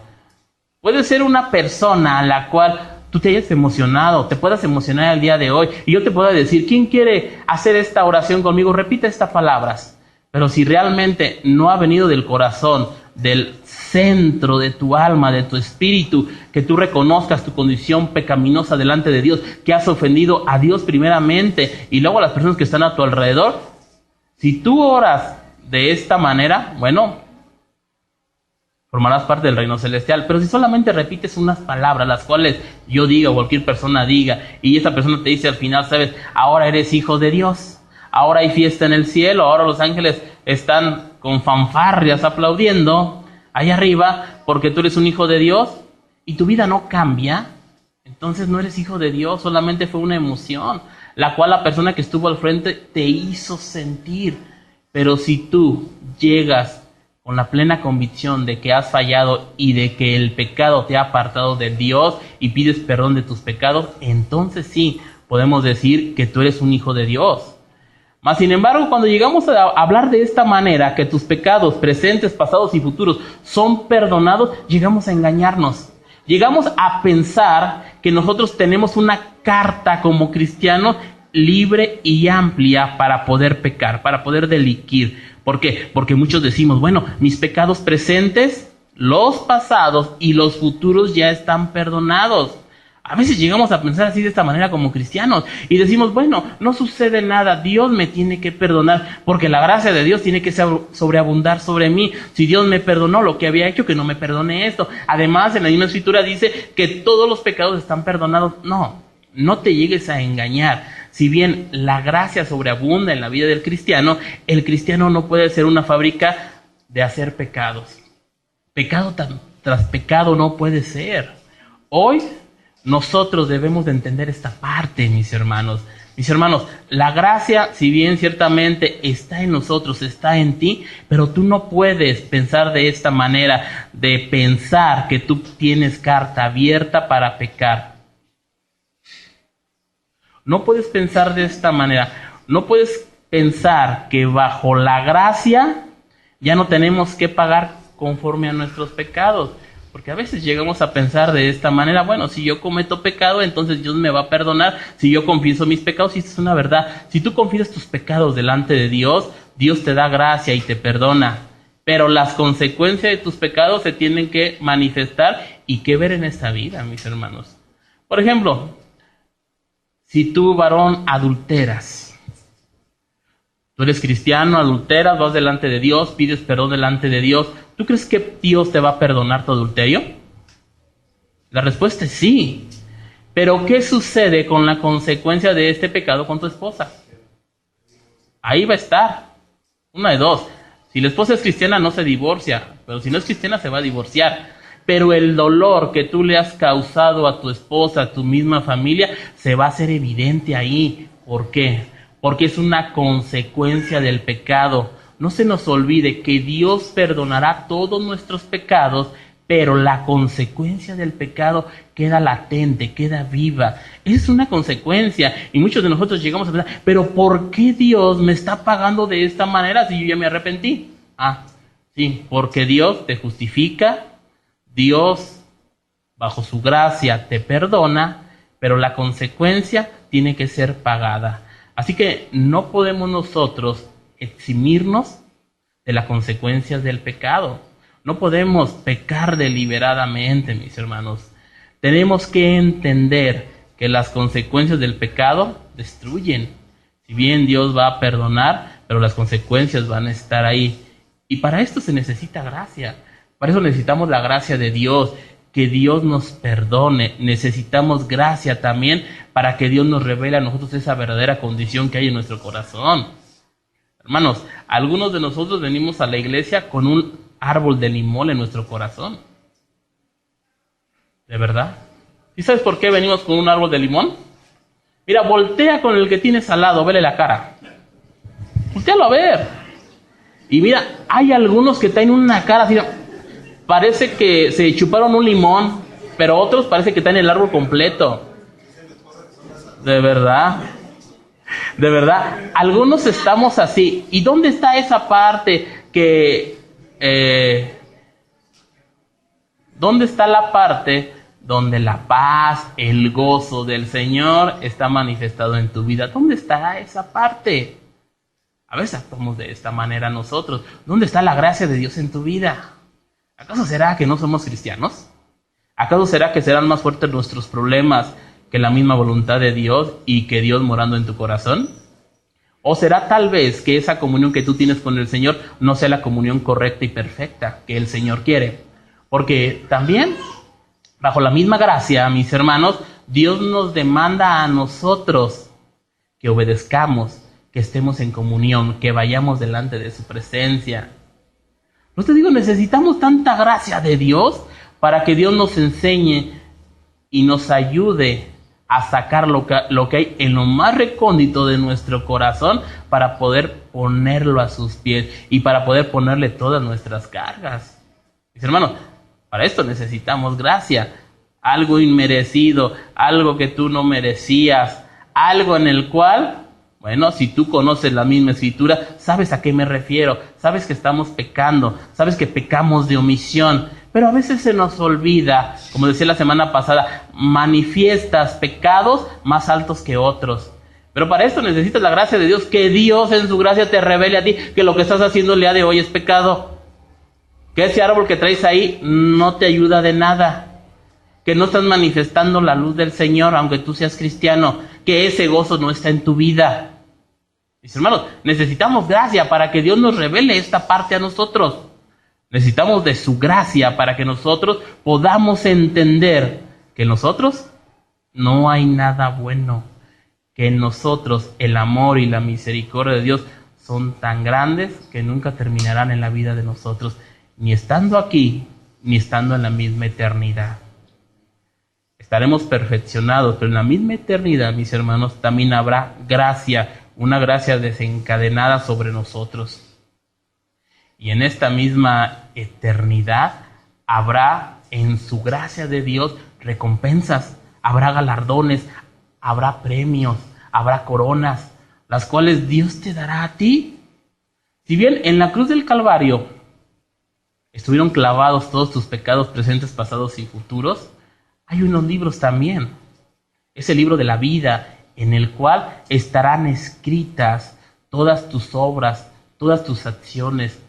Puede ser una persona a la cual tú te hayas emocionado, te puedas emocionar el día de hoy y yo te pueda decir, ¿quién quiere hacer esta oración conmigo? Repite estas palabras. Pero si realmente no ha venido del corazón, del centro de tu alma, de tu espíritu, que tú reconozcas tu condición pecaminosa delante de Dios, que has ofendido a Dios primeramente y luego a las personas que están a tu alrededor, si tú oras de esta manera, bueno, formarás parte del reino celestial. Pero si solamente repites unas palabras, las cuales yo diga o cualquier persona diga, y esa persona te dice al final, sabes, ahora eres hijo de Dios, ahora hay fiesta en el cielo, ahora los ángeles están con fanfarrias aplaudiendo allá arriba porque tú eres un hijo de Dios y tu vida no cambia, entonces no eres hijo de Dios, solamente fue una emoción, la cual la persona que estuvo al frente te hizo sentir. Pero si tú llegas con la plena convicción de que has fallado y de que el pecado te ha apartado de Dios y pides perdón de tus pecados, entonces sí podemos decir que tú eres un hijo de Dios. Mas, sin embargo, cuando llegamos a hablar de esta manera, que tus pecados presentes, pasados y futuros son perdonados, llegamos a engañarnos. Llegamos a pensar que nosotros tenemos una carta como cristianos libre y amplia para poder pecar, para poder delinquir. ¿Por qué? Porque muchos decimos, bueno, mis pecados presentes, los pasados y los futuros ya están perdonados. A veces llegamos a pensar así de esta manera como cristianos y decimos, bueno, no sucede nada, Dios me tiene que perdonar porque la gracia de Dios tiene que sobreabundar sobre mí. Si Dios me perdonó lo que había hecho, que no me perdone esto. Además, en la misma escritura dice que todos los pecados están perdonados. No te llegues a engañar. Si bien la gracia sobreabunda en la vida del cristiano, el cristiano no puede ser una fábrica de hacer pecados. Pecado tras pecado no puede ser. Hoy nosotros debemos de entender esta parte, mis hermanos. Mis hermanos, la gracia, si bien ciertamente está en nosotros, está en ti, pero tú no puedes pensar de esta manera, de pensar que tú tienes carta abierta para pecar. No puedes pensar de esta manera. No puedes pensar que bajo la gracia ya no tenemos que pagar conforme a nuestros pecados. Porque a veces llegamos a pensar de esta manera, bueno, si yo cometo pecado, entonces Dios me va a perdonar. Si yo confieso mis pecados, y esto es una verdad. Si tú confiesas tus pecados delante de Dios, Dios te da gracia y te perdona. Pero las consecuencias de tus pecados se tienen que manifestar y que ver en esta vida, mis hermanos. Por ejemplo, si tú, varón, adulteras, tú eres cristiano, adulteras, vas delante de Dios, pides perdón delante de Dios, ¿tú crees que Dios te va a perdonar tu adulterio? La respuesta es sí. Pero ¿qué sucede con la consecuencia de este pecado con tu esposa? Ahí va a estar. Una de dos. Si la esposa es cristiana no se divorcia, pero si no es cristiana se va a divorciar. Pero el dolor que tú le has causado a tu esposa, a tu misma familia, se va a hacer evidente ahí. ¿Por qué? Porque es una consecuencia del pecado. No se nos olvide que Dios perdonará todos nuestros pecados, pero la consecuencia del pecado queda latente, queda viva. Es una consecuencia. Y muchos de nosotros llegamos a pensar, pero ¿por qué Dios me está pagando de esta manera si yo ya me arrepentí? Sí, porque Dios te justifica, Dios bajo su gracia te perdona, pero la consecuencia tiene que ser pagada. Así que no podemos nosotros eximirnos de las consecuencias del pecado. No podemos pecar deliberadamente, mis hermanos. Tenemos que entender que las consecuencias del pecado destruyen. Si bien Dios va a perdonar, pero las consecuencias van a estar ahí. Y para esto se necesita gracia. Para eso necesitamos la gracia de Dios, que Dios nos perdone. Necesitamos gracia también para que Dios nos revele a nosotros esa verdadera condición que hay en nuestro corazón. Hermanos, algunos de nosotros venimos a la iglesia con un árbol de limón en nuestro corazón. ¿De verdad? ¿Y sabes por qué venimos con un árbol de limón? Mira, voltea con el que tienes al lado, vele la cara. Voltéalo a ver. Y mira, hay algunos que tienen una cara así, parece que se chuparon un limón, pero otros parece que están en el árbol completo. De verdad. De verdad, algunos estamos así. ¿Y dónde está esa parte que... ¿dónde está la parte donde la paz, el gozo del Señor está manifestado en tu vida. ¿Dónde estará esa parte? A veces actuamos de esta manera nosotros. ¿Dónde está la gracia de Dios en tu vida? ¿Acaso será que no somos cristianos? ¿Acaso será que serán más fuertes nuestros problemas que la misma voluntad de Dios y que Dios morando en tu corazón? ¿O será tal vez que esa comunión que tú tienes con el Señor no sea la comunión correcta y perfecta que el Señor quiere? Porque también, bajo la misma gracia, mis hermanos, Dios nos demanda a nosotros que obedezcamos, que estemos en comunión, que vayamos delante de su presencia. No te digo, necesitamos tanta gracia de Dios para que Dios nos enseñe y nos ayude a sacar lo que hay en lo más recóndito de nuestro corazón para poder ponerlo a sus pies y para poder ponerle todas nuestras cargas. Mis hermanos, para esto necesitamos gracia, algo inmerecido, algo que tú no merecías, algo en el cual, bueno, si tú conoces la misma escritura, sabes a qué me refiero, sabes que estamos pecando, sabes que pecamos de omisión, pero a veces se nos olvida, como decía la semana pasada, manifiestas pecados más altos que otros. Pero para esto necesitas la gracia de Dios, que Dios en su gracia te revele a ti que lo que estás haciendo el día de hoy es pecado, que ese árbol que traes ahí no te ayuda de nada, que no estás manifestando la luz del Señor aunque tú seas cristiano, que ese gozo no está en tu vida. Mis hermanos, necesitamos gracia para que Dios nos revele esta parte a nosotros. Necesitamos de su gracia para que nosotros podamos entender que en nosotros no hay nada bueno, que en nosotros el amor y la misericordia de Dios son tan grandes que nunca terminarán en la vida de nosotros, ni estando aquí, ni estando en la misma eternidad. Estaremos perfeccionados, pero en la misma eternidad, mis hermanos, también habrá gracia, una gracia desencadenada sobre nosotros. Y en esta misma eternidad habrá en su gracia de Dios recompensas, habrá galardones, habrá premios, habrá coronas, las cuales Dios te dará a ti. Si bien en la cruz del Calvario estuvieron clavados todos tus pecados presentes, pasados y futuros, hay unos libros también. Es el libro de la vida en el cual estarán escritas todas tus obras, todas tus acciones,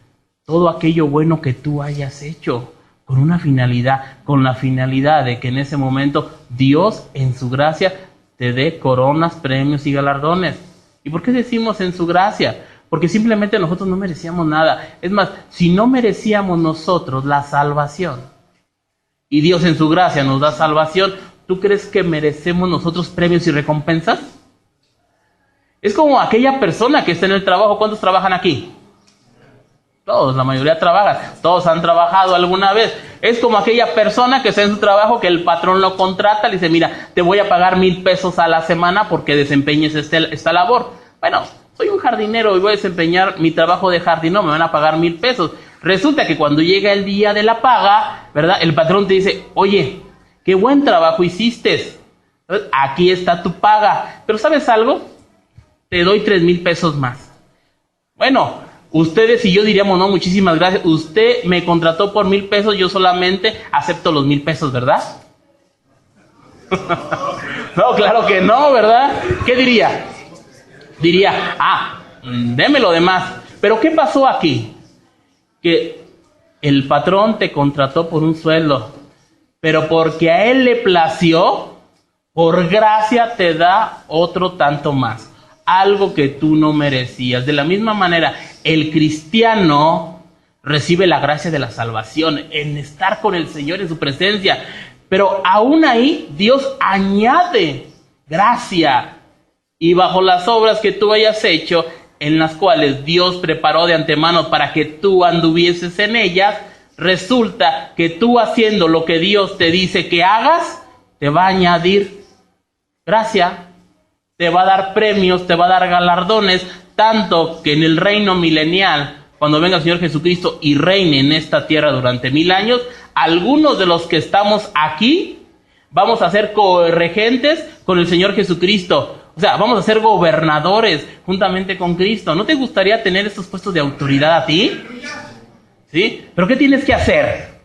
todo aquello bueno que tú hayas hecho, con una finalidad, con la finalidad de que en ese momento Dios en su gracia te dé coronas, premios y galardones. ¿Y por qué decimos en su gracia? Porque simplemente nosotros no merecíamos nada. Es más, si no merecíamos nosotros la salvación y Dios en su gracia nos da salvación, ¿tú crees que merecemos nosotros premios y recompensas? Es como aquella persona que está en el trabajo. ¿Cuántos trabajan aquí? Todos, la mayoría trabajan. Todos han trabajado alguna vez. Es como aquella persona que está en su trabajo, que el patrón lo contrata, le dice, mira, te voy a pagar 1,000 pesos a la semana porque desempeñes esta labor. Bueno, soy un jardinero y voy a desempeñar mi trabajo de jardinero, me van a pagar 1,000 pesos. Resulta que cuando llega el día de la paga, ¿verdad? El patrón te dice, oye, qué buen trabajo hiciste. Entonces, aquí está tu paga. Pero ¿sabes algo? Te doy 3,000 pesos más. Bueno, ustedes y yo diríamos, no, muchísimas gracias. Usted me contrató por 1,000 pesos, yo solamente acepto los 1,000 pesos, ¿verdad? No, claro que no, ¿verdad? ¿Qué diría? Diría, deme lo demás. Pero ¿qué pasó aquí? Que el patrón te contrató por un sueldo, pero porque a él le plació, por gracia te da otro tanto más, algo que tú no merecías. De la misma manera, el cristiano recibe la gracia de la salvación, en estar con el Señor en su presencia, pero aún ahí Dios añade gracia, y bajo las obras que tú hayas hecho, en las cuales Dios preparó de antemano para que tú anduvieses en ellas, resulta que tú haciendo lo que Dios te dice que hagas, te va a añadir gracia, te va a dar premios, te va a dar galardones, tanto que en el reino milenial, cuando venga el Señor Jesucristo y reine en esta tierra durante 1000 años, algunos de los que estamos aquí vamos a ser coregentes con el Señor Jesucristo. O sea, vamos a ser gobernadores juntamente con Cristo. ¿No te gustaría tener estos puestos de autoridad a ti? ¿Sí? ¿Pero qué tienes que hacer?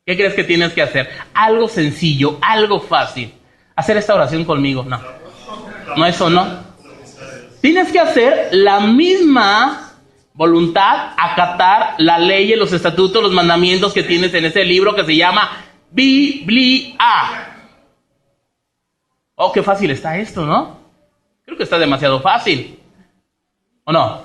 ¿Qué crees que tienes que hacer? Algo sencillo, algo fácil. Hacer esta oración conmigo. No. No, eso no. Tienes que hacer la misma voluntad, acatar la ley, los estatutos, los mandamientos que tienes en ese libro que se llama Biblia. Oh, qué fácil está esto, ¿no? Creo que está demasiado fácil. ¿O no?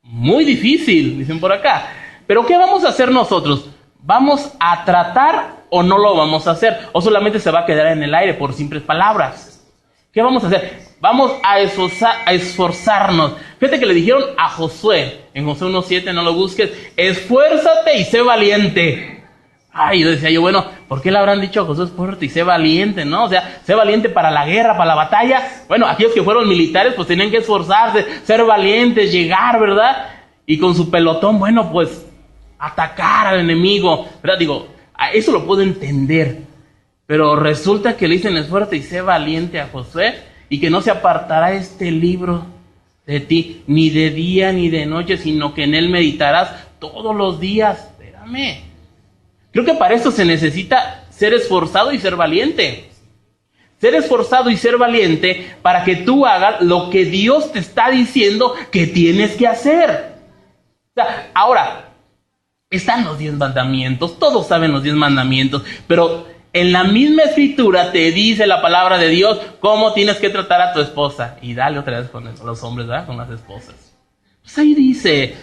Muy difícil, dicen por acá. Pero ¿qué vamos a hacer nosotros? ¿Vamos a tratar o no lo vamos a hacer? ¿O solamente se va a quedar en el aire por simples palabras? ¿Qué vamos a hacer? Vamos a esforzarnos. Fíjate que le dijeron a Josué, en Josué 1:7, no lo busques, esfuérzate y sé valiente. Ay, yo decía bueno, ¿por qué le habrán dicho a Josué esfuérzate y sé valiente, no? O sea, sé valiente para la guerra, para la batalla. Bueno, aquellos que fueron militares pues tenían que esforzarse, ser valientes, llegar, ¿verdad? Y con su pelotón, bueno, pues atacar al enemigo, ¿verdad? Digo, eso lo puedo entender. Pero resulta que le dicen esfuérzate y sé valiente a Josué, y que no se apartará este libro de ti, ni de día ni de noche, sino que en él meditarás todos los días. Espérame. Creo que para esto se necesita ser esforzado y ser valiente. Ser esforzado y ser valiente para que tú hagas lo que Dios te está diciendo que tienes que hacer. O sea, ahora, están los 10 mandamientos, todos saben los 10 mandamientos, pero en la misma escritura te dice la palabra de Dios cómo tienes que tratar a tu esposa. Y dale otra vez con los hombres, ¿verdad? Con las esposas. Pues ahí dice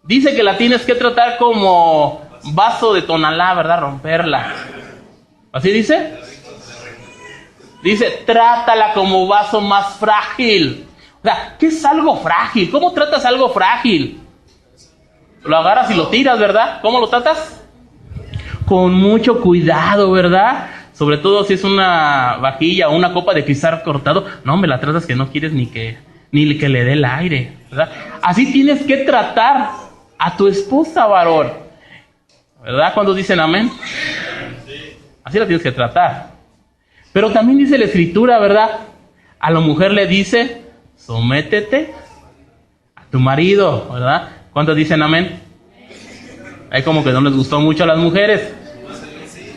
que la tienes que tratar como vaso de tonalá, ¿verdad? Romperla. ¿Así dice? Dice, trátala como vaso más frágil. O sea, ¿qué es algo frágil? ¿Cómo tratas algo frágil? Lo agarras y lo tiras, ¿verdad? ¿Cómo lo tratas? Con mucho cuidado, ¿verdad? Sobre todo si es una vajilla o una copa de cristal cortado. No, me la tratas que no quieres ni que le dé el aire, ¿verdad? Así tienes que tratar a tu esposa, varón, ¿verdad? ¿Cuántos dicen amén? Así la tienes que tratar. Pero también dice la escritura, ¿verdad? A la mujer le dice, sométete a tu marido, ¿verdad? ¿Cuántos dicen amén? Hay como que no les gustó mucho a las mujeres,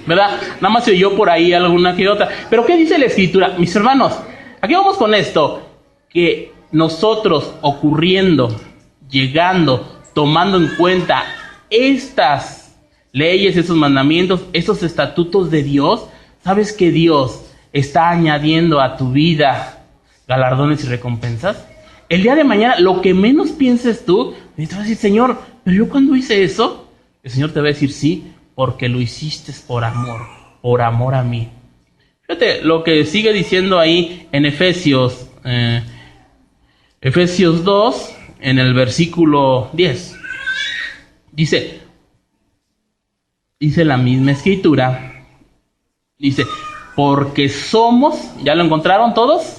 ¿verdad? Nada más se oyó por ahí alguna que otra. Pero ¿qué dice la escritura? Mis hermanos, aquí vamos con esto. Que nosotros ocurriendo, llegando, tomando en cuenta estas leyes, esos mandamientos, esos estatutos de Dios, ¿sabes que Dios está añadiendo a tu vida galardones y recompensas? El día de mañana, lo que menos pienses tú, te vas a decir, Señor, ¿pero yo cuándo hice eso? El Señor te va a decir, sí, porque lo hiciste por amor a mí. Fíjate lo que sigue diciendo ahí en Efesios 2, en el versículo 10. Dice la misma escritura, dice, porque somos, ¿ya lo encontraron todos?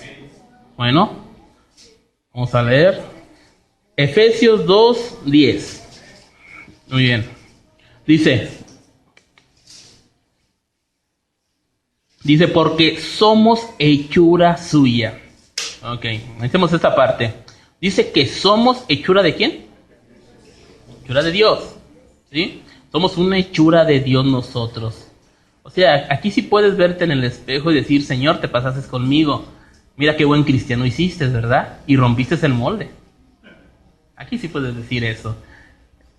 Bueno, vamos a leer. Efesios 2, 10. Muy bien. Dice, porque somos hechura suya. Ok, hacemos esta parte. Dice que somos hechura ¿de quién? Hechura de Dios. ¿Sí? Somos una hechura de Dios nosotros. O sea, aquí sí puedes verte en el espejo y decir, Señor, te pasaste conmigo. Mira qué buen cristiano hiciste, ¿verdad? Y rompiste el molde. Aquí sí puedes decir eso.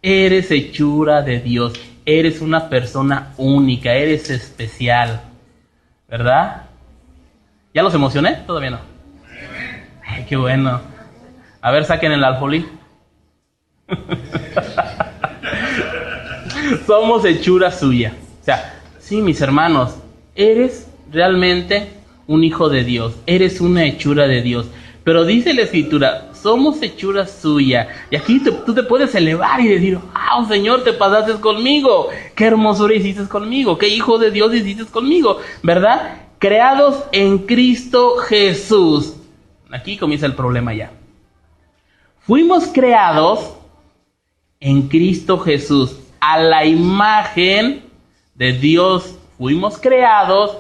Eres hechura de Dios, eres una persona única, eres especial, ¿verdad? ¿Ya los emocioné? Todavía no. Ay, qué bueno. A ver, saquen el alfolí. Somos hechura suya. O sea, sí, mis hermanos, eres realmente un hijo de Dios, eres una hechura de Dios. Pero dice la escritura, somos hechura suya. Y aquí tú te puedes elevar y decir, Señor, te pasaste conmigo. Qué hermosura hiciste conmigo. Qué hijo de Dios hiciste conmigo. ¿Verdad? Creados en Cristo Jesús. Aquí comienza el problema ya. Fuimos creados en Cristo Jesús. A la imagen de Dios fuimos creados,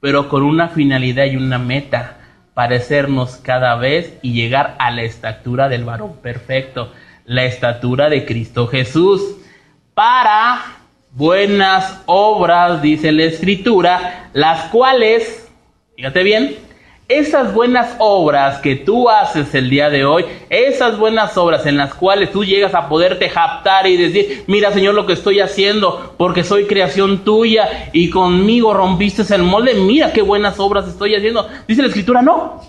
pero con una finalidad y una meta. Parecernos cada vez y llegar a la estatura del varón perfecto, la estatura de Cristo Jesús, para buenas obras, dice la Escritura, las cuales, fíjate bien, esas buenas obras que tú haces el día de hoy, esas buenas obras en las cuales tú llegas a poderte jactar y decir, mira Señor lo que estoy haciendo, porque soy creación tuya y conmigo rompiste el molde, mira qué buenas obras estoy haciendo. Dice la Escritura, no.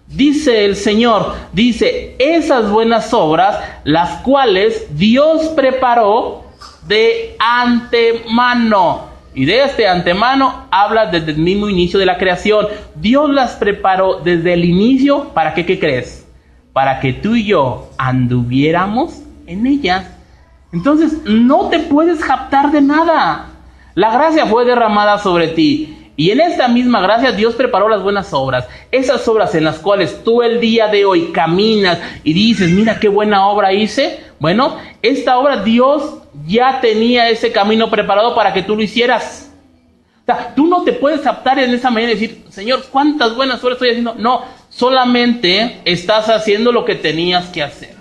Dice el Señor, dice, esas buenas obras, las cuales Dios preparó de antemano. Y de este antemano habla desde el mismo inicio de la creación. Dios las preparó desde el inicio. ¿Para qué? ¿Qué crees? Para que tú y yo anduviéramos en ellas. Entonces no te puedes jactar de nada. La gracia fue derramada sobre ti. Y en esta misma gracia Dios preparó las buenas obras. Esas obras en las cuales tú el día de hoy caminas y dices, mira qué buena obra hice. Bueno, esta obra Dios ya tenía ese camino preparado para que tú lo hicieras. O sea, tú no te puedes adaptar en esa manera y decir, Señor, ¿cuántas buenas obras estoy haciendo? No, solamente estás haciendo lo que tenías que hacer.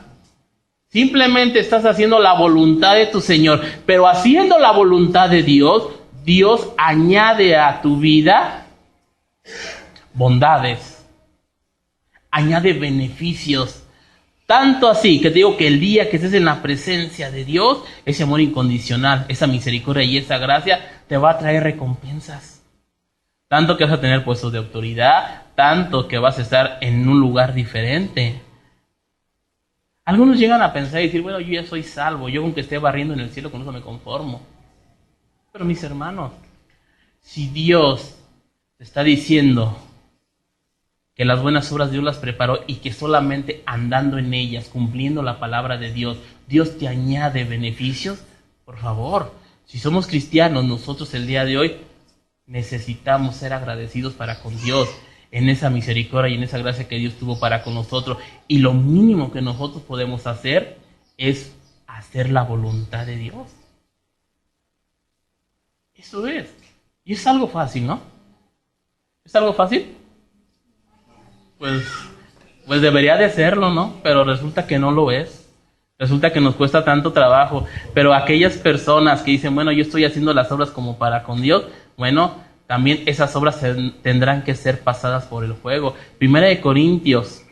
Simplemente estás haciendo la voluntad de tu Señor. Pero haciendo la voluntad de Dios, Dios añade a tu vida bondades, añade beneficios. Tanto así que te digo que el día que estés en la presencia de Dios, ese amor incondicional, esa misericordia y esa gracia te va a traer recompensas. Tanto que vas a tener puestos de autoridad, tanto que vas a estar en un lugar diferente. Algunos llegan a pensar y decir, bueno, yo ya soy salvo, yo con que esté barriendo en el cielo con eso me conformo. Pero mis hermanos, si Dios te está diciendo que las buenas obras Dios las preparó y que solamente andando en ellas, cumpliendo la palabra de Dios, Dios te añade beneficios, por favor, si somos cristianos, nosotros el día de hoy necesitamos ser agradecidos para con Dios en esa misericordia y en esa gracia que Dios tuvo para con nosotros. Y lo mínimo que nosotros podemos hacer es hacer la voluntad de Dios. Eso es. Y es algo fácil, ¿no? ¿Es algo fácil? Pues debería de serlo, ¿no? Pero resulta que no lo es. Resulta que nos cuesta tanto trabajo. Pero aquellas personas que dicen, bueno, yo estoy haciendo las obras como para con Dios, bueno, también esas obras tendrán que ser pasadas por el fuego. Primera de Corintios,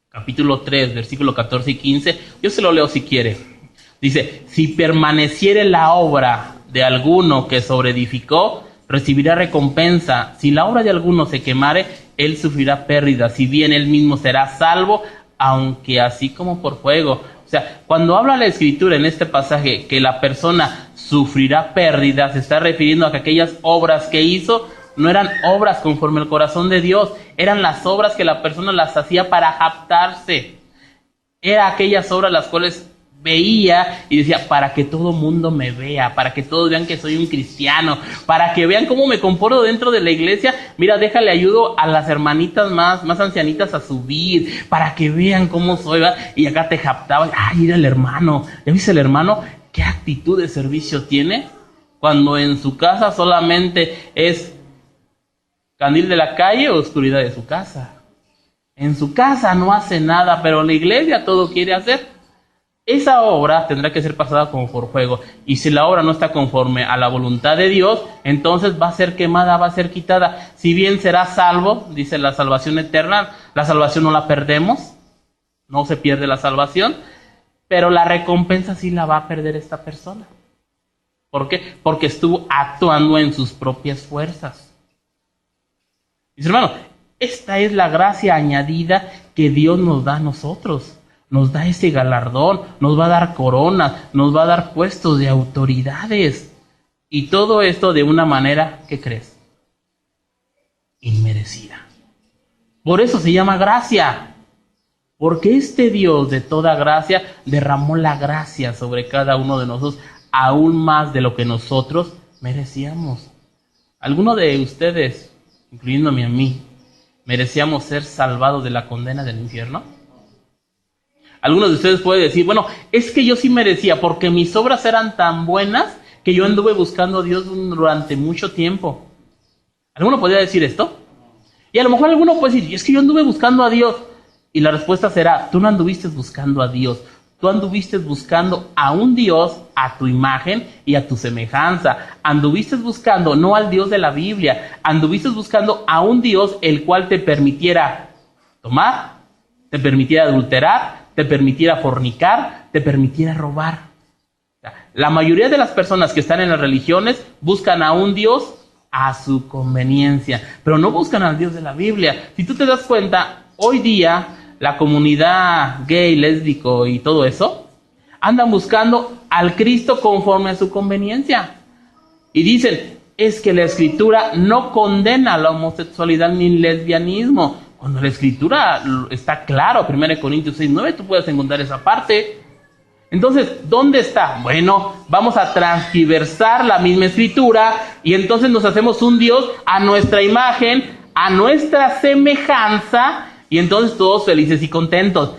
capítulo 3, versículo 14 y 15. Yo se lo leo si quiere. Dice, si permaneciere la obra de alguno que sobreedificó, recibirá recompensa. Si la obra de alguno se quemare, él sufrirá pérdida. Si bien él mismo será salvo, aunque así como por fuego. O sea, cuando habla la Escritura en este pasaje que la persona sufrirá pérdida, se está refiriendo a que aquellas obras que hizo no eran obras conforme al corazón de Dios, eran las obras que la persona las hacía para jactarse. Eran aquellas obras las cuales veía y decía, para que todo mundo me vea, para que todos vean que soy un cristiano, para que vean cómo me comporto dentro de la iglesia. Mira, déjale ayudo a las hermanitas más ancianitas a subir, para que vean cómo soy, ¿verdad? Y acá te jactaban, ay, mira el hermano, ¿ya viste el hermano? ¿Qué actitud de servicio tiene? Cuando en su casa solamente es candil de la calle o oscuridad de su casa. En su casa no hace nada, pero en la iglesia todo quiere hacer. Esa obra tendrá que ser pasada como por fuego. Y si la obra no está conforme a la voluntad de Dios, entonces va a ser quemada, va a ser quitada. Si bien será salvo, dice la salvación eterna, la salvación no la perdemos, no se pierde la salvación, pero la recompensa sí la va a perder esta persona. ¿Por qué? Porque estuvo actuando en sus propias fuerzas. Dice, hermano, esta es la gracia añadida que Dios nos da a nosotros. Nos da ese galardón, nos va a dar coronas, nos va a dar puestos de autoridades. Y todo esto de una manera, ¿qué crees? Inmerecida. Por eso se llama gracia. Porque este Dios de toda gracia derramó la gracia sobre cada uno de nosotros, aún más de lo que nosotros merecíamos. ¿Alguno de ustedes, incluyéndome a mí, merecíamos ser salvados de la condena del infierno? Algunos de ustedes pueden decir, bueno, es que yo sí merecía, porque mis obras eran tan buenas que yo anduve buscando a Dios durante mucho tiempo. ¿Alguno podría decir esto? Y a lo mejor alguno puede decir, es que yo anduve buscando a Dios. Y la respuesta será, tú no anduviste buscando a Dios, Tú anduviste buscando a un Dios a tu imagen y a tu semejanza. Anduviste buscando no al Dios de la Biblia. Anduviste buscando a un Dios el cual te permitiera tomar, te permitiera adulterar, te permitiera fornicar, te permitiera robar. La mayoría de las personas que están en las religiones buscan a un Dios a su conveniencia, pero no buscan al Dios de la Biblia. Si tú te das cuenta, hoy día la comunidad gay, lésbico y todo eso, andan buscando al Cristo conforme a su conveniencia. Y dicen, es que la Escritura no condena la homosexualidad ni el lesbianismo. Cuando la Escritura está claro, 1 Corintios 6:9, tú puedes encontrar esa parte. Entonces, ¿dónde está? Bueno, vamos a transgiversar la misma Escritura y entonces nos hacemos un Dios a nuestra imagen, a nuestra semejanza, y entonces todos felices y contentos.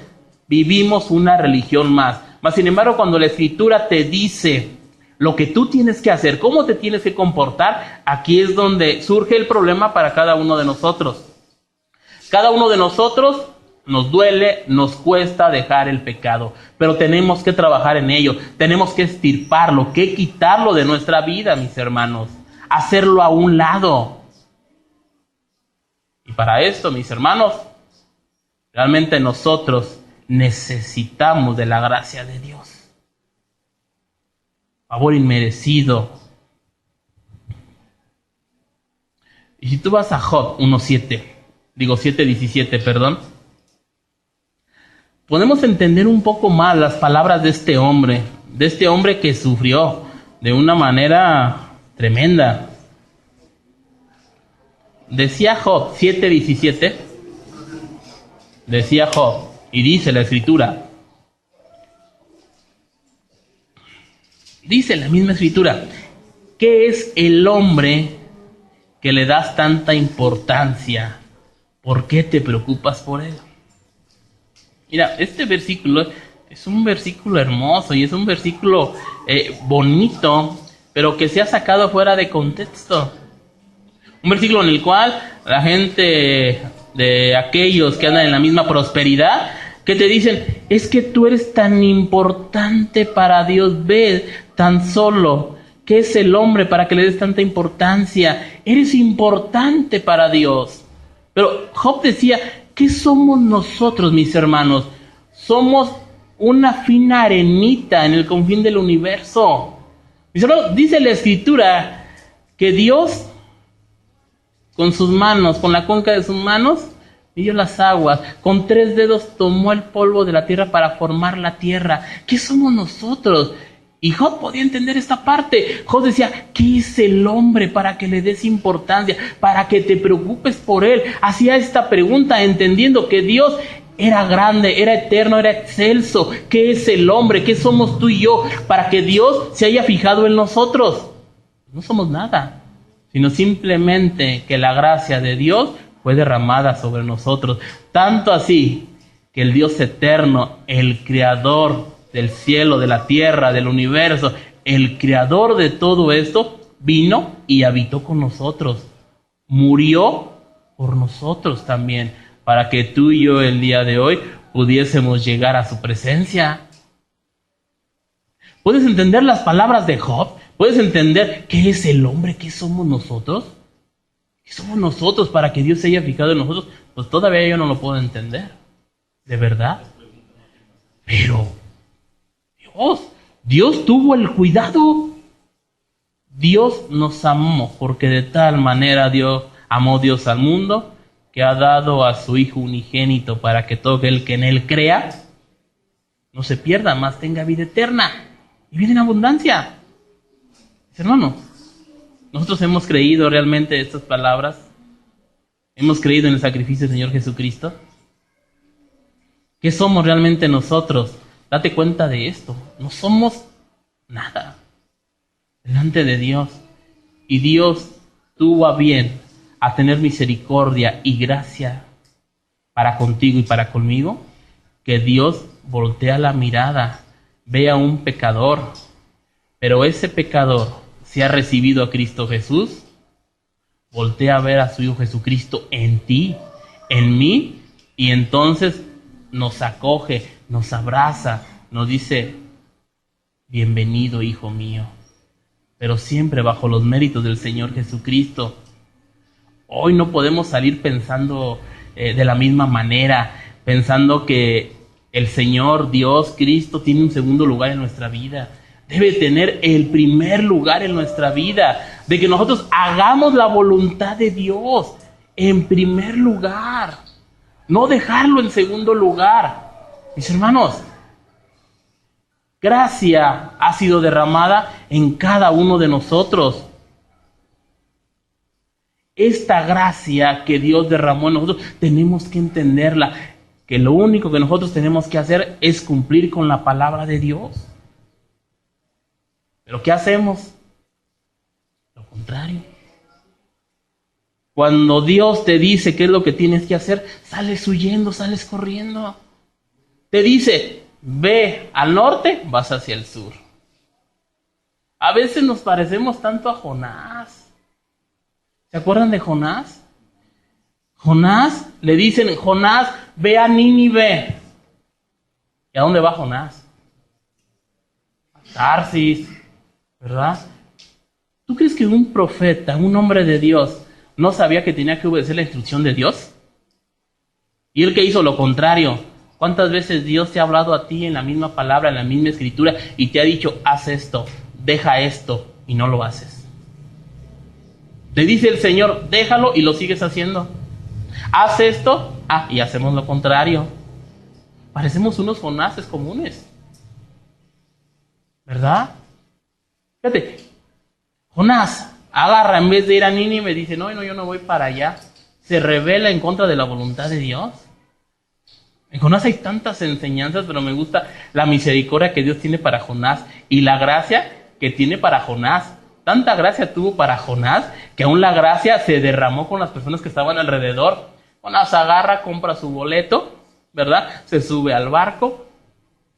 Vivimos una religión más. Mas, sin embargo, cuando la Escritura te dice lo que tú tienes que hacer, cómo te tienes que comportar, aquí es donde surge el problema para cada uno de nosotros. Cada uno de nosotros nos duele, nos cuesta dejar el pecado, pero tenemos que trabajar en ello, tenemos que extirparlo, que quitarlo de nuestra vida, mis hermanos, hacerlo a un lado. Y para esto, mis hermanos, realmente nosotros necesitamos de la gracia de Dios. Favor inmerecido. Y si tú vas a Job 7:17, perdón, podemos entender un poco más las palabras de este hombre que sufrió de una manera tremenda. Decía Job 7:17, decía Job, y dice la Escritura, dice la misma Escritura, ¿qué es el hombre que le das tanta importancia? ¿Por qué te preocupas por él? Mira, este versículo es un versículo hermoso y es un versículo bonito, pero que se ha sacado fuera de contexto. Un versículo en el cual la gente de aquellos que andan en la misma prosperidad, que te dicen, es que tú eres tan importante para Dios, ve tan solo, ¿qué es el hombre para que le des tanta importancia? Eres importante para Dios. Pero Job decía, ¿qué somos nosotros, mis hermanos? Somos una fina arenita en el confín del universo. Mis hermanos, dice la Escritura que Dios, con sus manos, con la cuenca de sus manos, midió las aguas. Con 3 dedos tomó el polvo de la tierra para formar la tierra. ¿Qué somos nosotros? Y Job podía entender esta parte. Job decía, ¿qué es el hombre para que le des importancia? Para que te preocupes por él. Hacía esta pregunta entendiendo que Dios era grande, era eterno, era excelso. ¿Qué es el hombre? ¿Qué somos tú y yo? Para que Dios se haya fijado en nosotros. No somos nada, sino simplemente que la gracia de Dios fue derramada sobre nosotros. Tanto así que el Dios eterno, el creador del cielo, de la tierra, del universo, el creador de todo esto, vino y habitó con nosotros. Murió por nosotros también, para que tú y yo el día de hoy pudiésemos llegar a su presencia. ¿Puedes entender las palabras de Job? ¿Puedes entender qué es el hombre? ¿Qué somos nosotros? ¿Qué somos nosotros para que Dios se haya fijado en nosotros? Pues todavía yo no lo puedo entender. ¿De verdad? Pero Dios tuvo el cuidado. Dios nos amó, porque de tal manera amó Dios al mundo, que ha dado a su Hijo unigénito para que todo el que en Él crea no se pierda, mas tenga vida eterna y vida en abundancia. Hermanos, nosotros hemos creído realmente estas palabras. Hemos creído en el sacrificio del Señor Jesucristo. ¿Qué somos realmente nosotros? Date cuenta de esto. No somos nada delante de Dios. Y Dios tuvo a bien a tener misericordia y gracia para contigo y para conmigo. Que Dios voltea la mirada, ve a un pecador, pero ese pecador, si ha recibido a Cristo Jesús, voltea a ver a su Hijo Jesucristo en ti, en mí, y entonces nos acoge, nos abraza, nos dice, bienvenido, hijo mío, pero siempre bajo los méritos del Señor Jesucristo. Hoy no podemos salir pensando de la misma manera, pensando que el Señor, Dios, Cristo, tiene un segundo lugar en nuestra vida. Debe tener el primer lugar en nuestra vida, de que nosotros hagamos la voluntad de Dios en primer lugar, no dejarlo en segundo lugar. Mis hermanos, gracia ha sido derramada en cada uno de nosotros. Esta gracia que Dios derramó en nosotros, tenemos que entenderla, que lo único que nosotros tenemos que hacer es cumplir con la palabra de Dios. ¿Pero qué hacemos? Lo contrario. Cuando Dios te dice qué es lo que tienes que hacer, sales huyendo, sales corriendo. Te dice, ve al norte, vas hacia el sur. A veces nos parecemos tanto a Jonás. ¿Se acuerdan de Jonás? Jonás, le dicen, Jonás, ve a Nínive. ¿Y a dónde va Jonás? A Tarsis, ¿verdad? ¿Tú crees que un profeta, un hombre de Dios, no sabía que tenía que obedecer la instrucción de Dios? Y él que hizo lo contrario. ¿Cuántas veces Dios te ha hablado a ti en la misma palabra, en la misma escritura, y te ha dicho, haz esto, deja esto, y no lo haces? Te dice el Señor, déjalo, y lo sigues haciendo. Haz esto, y hacemos lo contrario. Parecemos unos Jonases comunes, ¿verdad? Fíjate, Jonás agarra, en vez de ir a Nínive, dice, no, yo no voy para allá. Se rebela en contra de la voluntad de Dios. En Jonás hay tantas enseñanzas, pero me gusta la misericordia que Dios tiene para Jonás y la gracia que tiene para Jonás. Tanta gracia tuvo para Jonás que aún la gracia se derramó con las personas que estaban alrededor. Jonás agarra, compra su boleto, ¿verdad? Se sube al barco,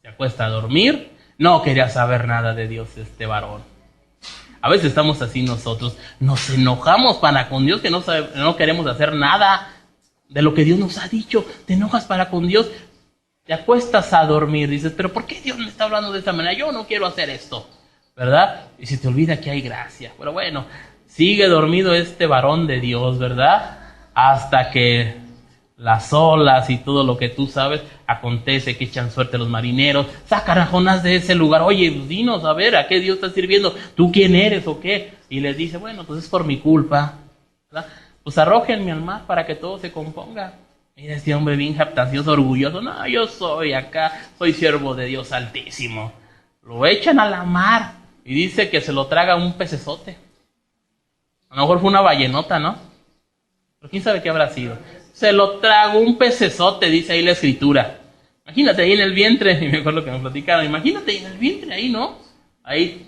se acuesta a dormir. No quería saber nada de Dios este varón. A veces estamos así nosotros, nos enojamos para con Dios, que no queremos hacer nada de lo que Dios nos ha dicho. Te enojas para con Dios, te acuestas a dormir, dices, pero ¿por qué Dios me está hablando de esta manera? Yo no quiero hacer esto, ¿verdad? Y se te olvida que hay gracia. Pero bueno, sigue dormido este varón de Dios, ¿verdad? Hasta que las olas y todo lo que tú sabes acontece, que echan suerte los marineros, sacan a Jonás de ese lugar. Oye, dinos, a ver, ¿a qué Dios estás sirviendo? ¿Tú quién eres o qué? Y les dice, bueno, pues es por mi culpa, ¿verdad? Pues arrójenme al mar para que todo se componga. Mira este hombre bien jactancioso, orgulloso. No, yo soy acá, soy siervo de Dios Altísimo. Lo echan a la mar y dice que se lo traga un pecesote. A lo mejor fue una ballenota, ¿no? Pero quién sabe qué habrá sido. Se lo tragó un pecesote, dice ahí la escritura. Imagínate ahí en el vientre, y me acuerdo que me platicaron, imagínate ahí en el vientre, ahí, ¿no? Ahí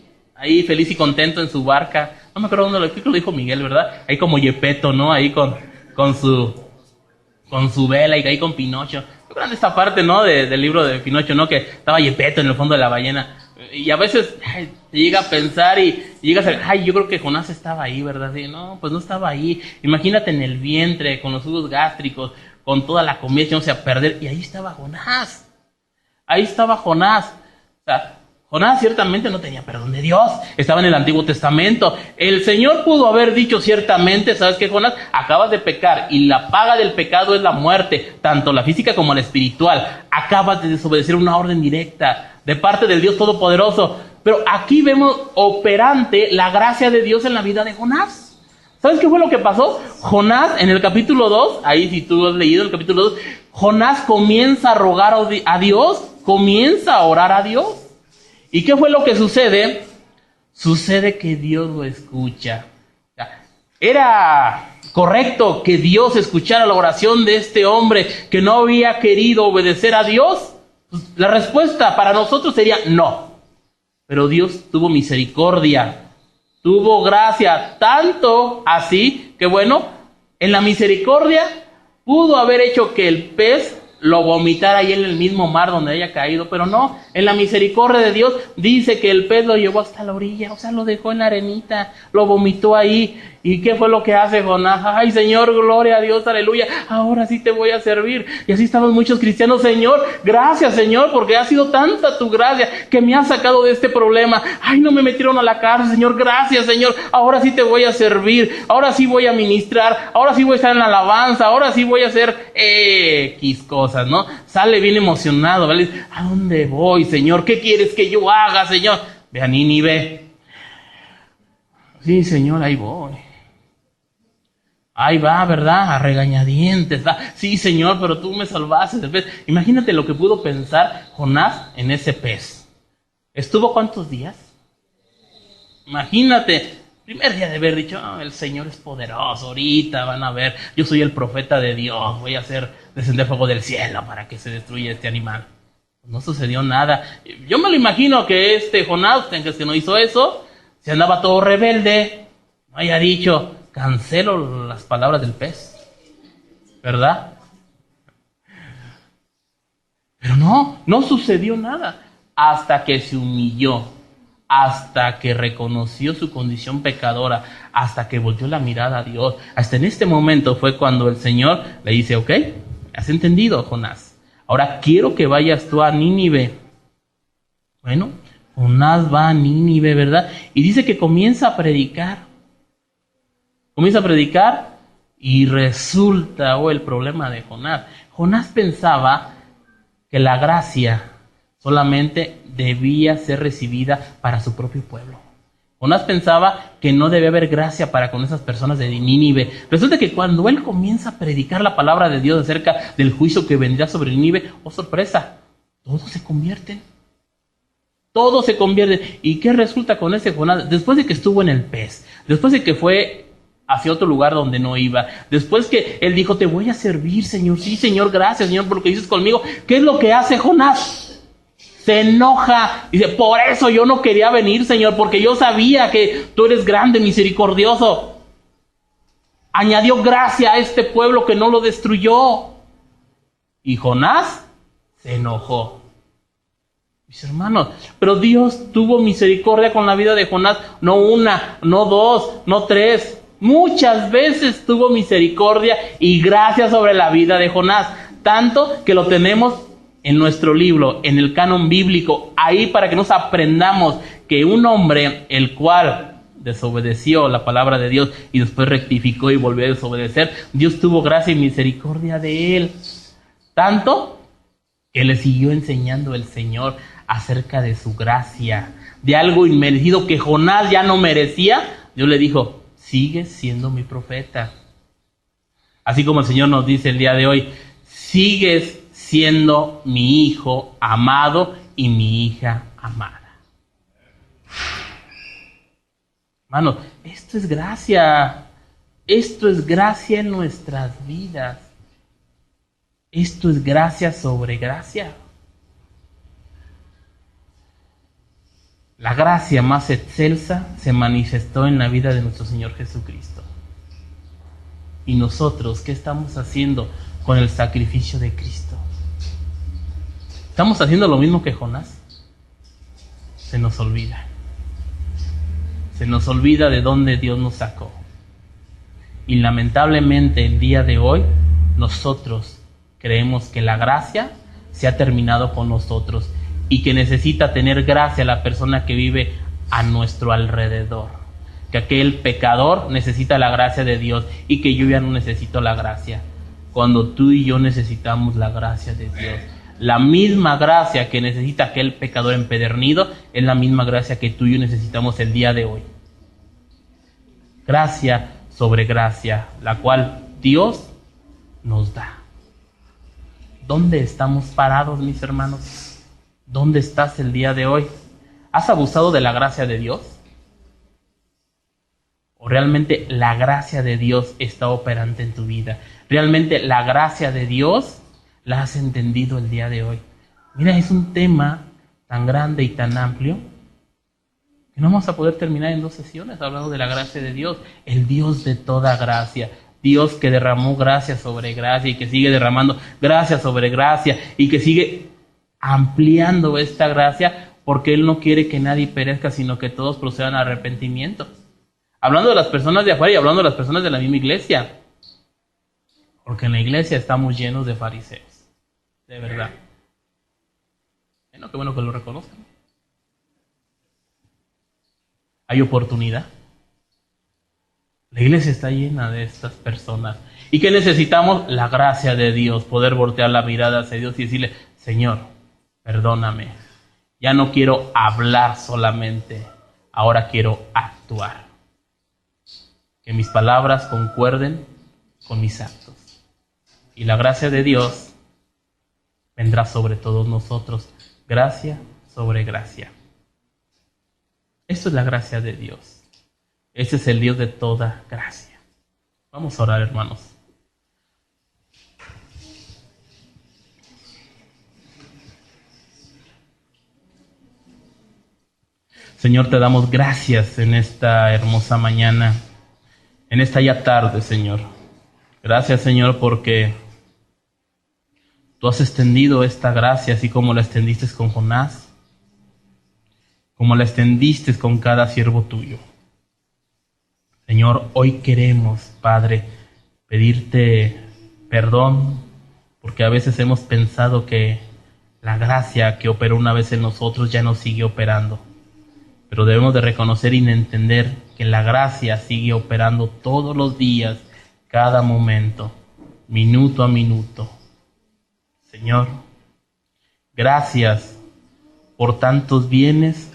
feliz y contento en su barca. No me acuerdo dónde lo dijo Miguel, ¿verdad? Ahí como Yepeto, ¿no? Ahí con su vela y ahí con Pinocho. Qué grande esta parte, ¿no? Del libro de Pinocho, ¿no? Que estaba Yepeto en el fondo de la ballena. Y a veces te llega a pensar y llegas a, yo creo que Jonás estaba ahí, ¿verdad? Y no, pues no estaba ahí. Imagínate en el vientre, con los jugos gástricos, con toda la comida echándose a perder. Y ahí estaba Jonás. Ahí estaba Jonás. O sea, Jonás ciertamente no tenía perdón de Dios. Estaba en el Antiguo Testamento. El Señor pudo haber dicho ciertamente, ¿sabes qué, Jonás? Acabas de pecar y la paga del pecado es la muerte, tanto la física como la espiritual. Acabas de desobedecer una orden directa de parte del Dios Todopoderoso. Pero aquí vemos operante la gracia de Dios en la vida de Jonás. ¿Sabes qué fue lo que pasó? Jonás, en el capítulo 2, ahí si tú has leído el capítulo 2, Jonás comienza a rogar a Dios, comienza a orar a Dios. ¿Y qué fue lo que sucede? Sucede que Dios lo escucha. Era correcto que Dios escuchara la oración de este hombre que no había querido obedecer a Dios. La respuesta para nosotros sería no. Pero Dios tuvo misericordia, tuvo gracia, tanto así que bueno, en la misericordia pudo haber hecho que el pez lo vomitara ahí en el mismo mar donde haya caído, pero no, en la misericordia de Dios dice que el pez lo llevó hasta la orilla, o sea, lo dejó en la arenita, lo vomitó ahí. ¿Y qué fue lo que hace Jonás? Ay, Señor, gloria a Dios, aleluya, ahora sí te voy a servir. Y así estamos muchos cristianos. Señor, gracias, Señor, porque ha sido tanta tu gracia que me ha sacado de este problema. Ay, no me metieron a la cárcel, Señor, gracias, Señor, ahora sí te voy a servir, ahora sí voy a ministrar, ahora sí voy a estar en la alabanza, ahora sí voy a hacer X cosas, ¿no? Sale bien emocionado, ¿vale? ¿A dónde voy, Señor? ¿Qué quieres que yo haga, Señor? Ve a Nínive. Sí, Señor, ahí voy. Ahí va, ¿verdad? A regañadientes. Sí, Señor, pero tú me salvaste del pez. Imagínate lo que pudo pensar Jonás en ese pez. ¿Estuvo cuántos días? Imagínate, primer día de haber dicho, el Señor es poderoso, ahorita van a ver, yo soy el profeta de Dios, voy a hacer descender fuego del cielo para que se destruya este animal. No sucedió nada. Yo me lo imagino que Jonás, que no hizo eso, se andaba todo rebelde, no haya dicho, cancelo las palabras del pez, ¿verdad? Pero no sucedió nada hasta que se humilló, hasta que reconoció su condición pecadora, hasta que volteó la mirada a Dios. Hasta en este momento fue cuando el Señor le dice, ok, ¿has entendido, Jonás? Ahora quiero que vayas tú a Nínive. Bueno, Jonás va a Nínive, ¿verdad? Y dice que comienza a predicar. Comienza a predicar y resulta el problema de Jonás. Jonás pensaba que la gracia solamente debía ser recibida para su propio pueblo. Jonás pensaba que no debía haber gracia para con esas personas de Nínive. Resulta que cuando él comienza a predicar la palabra de Dios acerca del juicio que vendrá sobre Nínive, ¡oh sorpresa! Todos se convierten. Todos se convierten. ¿Y qué resulta con ese Jonás? Después de que estuvo en el pez, después de que fue hacia otro lugar donde no iba, después que él dijo, te voy a servir, Señor, sí, Señor, gracias, Señor, por lo que dices conmigo. ¿Qué es lo que hace Jonás? Se enoja, dice, por eso yo no quería venir, Señor, porque yo sabía que tú eres grande, misericordioso. Añadió gracia a este pueblo que no lo destruyó. Y Jonás se enojó. Mis hermanos, pero Dios tuvo misericordia con la vida de Jonás, no una, no dos, no tres. Muchas veces tuvo misericordia y gracia sobre la vida de Jonás, tanto que lo tenemos en nuestro libro, en el canon bíblico, ahí para que nos aprendamos que un hombre el cual desobedeció la palabra de Dios y después rectificó y volvió a desobedecer, Dios tuvo gracia y misericordia de él, tanto que le siguió enseñando el Señor acerca de su gracia, de algo inmerecido que Jonás ya no merecía. Dios le dijo, sigues siendo mi profeta. Así como el Señor nos dice el día de hoy, sigues siendo mi hijo amado y mi hija amada. Hermanos, esto es gracia. Esto es gracia en nuestras vidas. Esto es gracia sobre gracia. La gracia más excelsa se manifestó en la vida de nuestro Señor Jesucristo. ¿Y nosotros qué estamos haciendo con el sacrificio de Cristo? ¿Estamos haciendo lo mismo que Jonás? Se nos olvida. Se nos olvida de dónde Dios nos sacó. Y lamentablemente el día de hoy nosotros creemos que la gracia se ha terminado con nosotros y que necesita tener gracia la persona que vive a nuestro alrededor. Que aquel pecador necesita la gracia de Dios y que yo ya no necesito la gracia. Cuando tú y yo necesitamos la gracia de Dios. La misma gracia que necesita aquel pecador empedernido es la misma gracia que tú y yo necesitamos el día de hoy. Gracia sobre gracia, la cual Dios nos da. ¿Dónde estamos parados, mis hermanos? ¿Dónde estás el día de hoy? ¿Has abusado de la gracia de Dios? ¿O realmente la gracia de Dios está operante en tu vida? ¿Realmente la gracia de Dios la has entendido el día de hoy? Mira, es un tema tan grande y tan amplio que no vamos a poder terminar en 2 sesiones hablando de la gracia de Dios. El Dios de toda gracia. Dios que derramó gracia sobre gracia y que sigue derramando gracia sobre gracia y que sigue ampliando esta gracia porque Él no quiere que nadie perezca, sino que todos procedan a arrepentimiento. Hablando de las personas de afuera y hablando de las personas de la misma iglesia. Porque en la iglesia estamos llenos de fariseos. De verdad. Bueno, qué bueno que lo reconozcan. Hay oportunidad. La iglesia está llena de estas personas. ¿Y qué necesitamos? La gracia de Dios. Poder voltear la mirada hacia Dios y decirle, Señor, perdóname. Ya no quiero hablar solamente. Ahora quiero actuar. Que mis palabras concuerden con mis actos. Y la gracia de Dios vendrá sobre todos nosotros. Gracia sobre gracia. Esto es la gracia de Dios. Ese es el Dios de toda gracia. Vamos a orar, hermanos. Señor, te damos gracias en esta hermosa mañana, en esta ya tarde, Señor. Gracias, Señor, porque tú has extendido esta gracia así como la extendiste con Jonás, como la extendiste con cada siervo tuyo. Señor, hoy queremos, Padre, pedirte perdón, porque a veces hemos pensado que la gracia que operó una vez en nosotros ya no sigue operando. Pero debemos de reconocer y de entender que la gracia sigue operando todos los días, cada momento, minuto a minuto. Señor, gracias por tantos bienes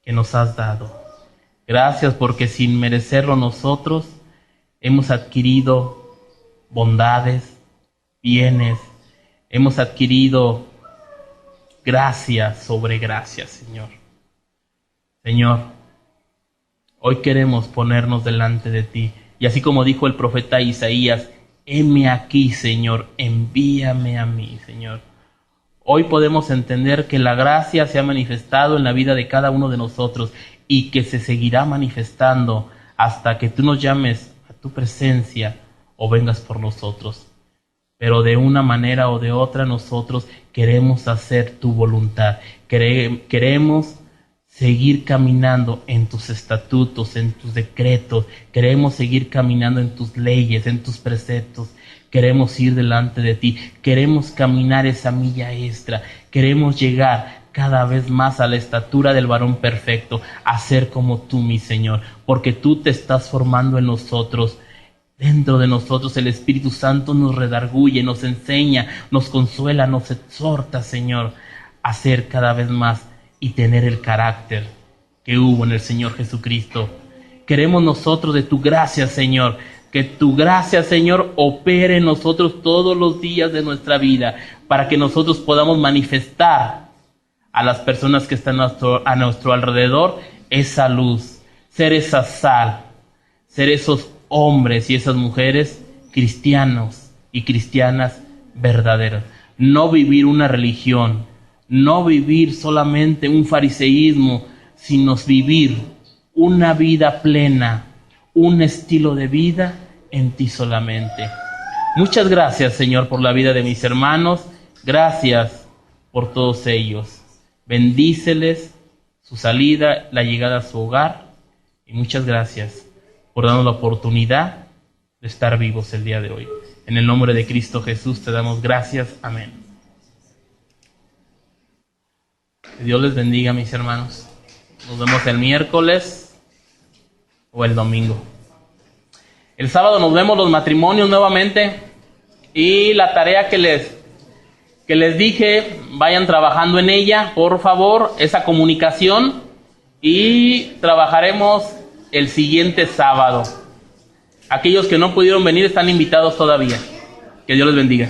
que nos has dado. Gracias porque sin merecerlo nosotros hemos adquirido bondades, bienes, hemos adquirido gracia sobre gracia, Señor. Señor, hoy queremos ponernos delante de ti. Y así como dijo el profeta Isaías, heme aquí, Señor, envíame a mí, Señor. Hoy podemos entender que la gracia se ha manifestado en la vida de cada uno de nosotros y que se seguirá manifestando hasta que tú nos llames a tu presencia o vengas por nosotros. Pero de una manera o de otra nosotros queremos hacer tu voluntad. Queremos seguir caminando en tus estatutos, en tus decretos. Queremos seguir caminando en tus leyes, en tus preceptos. Queremos ir delante de ti. Queremos caminar esa milla extra. Queremos llegar cada vez más a la estatura del varón perfecto, a ser como tú, mi Señor, porque tú te estás formando en nosotros. Dentro de nosotros el Espíritu Santo nos redarguye, nos enseña, nos consuela, nos exhorta, Señor, a ser cada vez más y tener el carácter que hubo en el Señor Jesucristo. Queremos nosotros de tu gracia, Señor, que tu gracia, Señor, opere en nosotros todos los días de nuestra vida, para que nosotros podamos manifestar a las personas que están a nuestro alrededor esa luz, ser esa sal, ser esos hombres y esas mujeres cristianos y cristianas verdaderas. No vivir una religión, no vivir solamente un fariseísmo, sino vivir una vida plena, un estilo de vida en ti solamente. Muchas gracias, Señor, por la vida de mis hermanos. Gracias por todos ellos. Bendíceles su salida, la llegada a su hogar. Y muchas gracias por darnos la oportunidad de estar vivos el día de hoy. En el nombre de Cristo Jesús te damos gracias. Amén. Que Dios les bendiga, mis hermanos. Nos vemos el miércoles o el domingo. El sábado nos vemos los matrimonios nuevamente. Y la tarea que les dije, vayan trabajando en ella, por favor, esa comunicación. Y trabajaremos el siguiente sábado. Aquellos que no pudieron venir están invitados todavía. Que Dios les bendiga.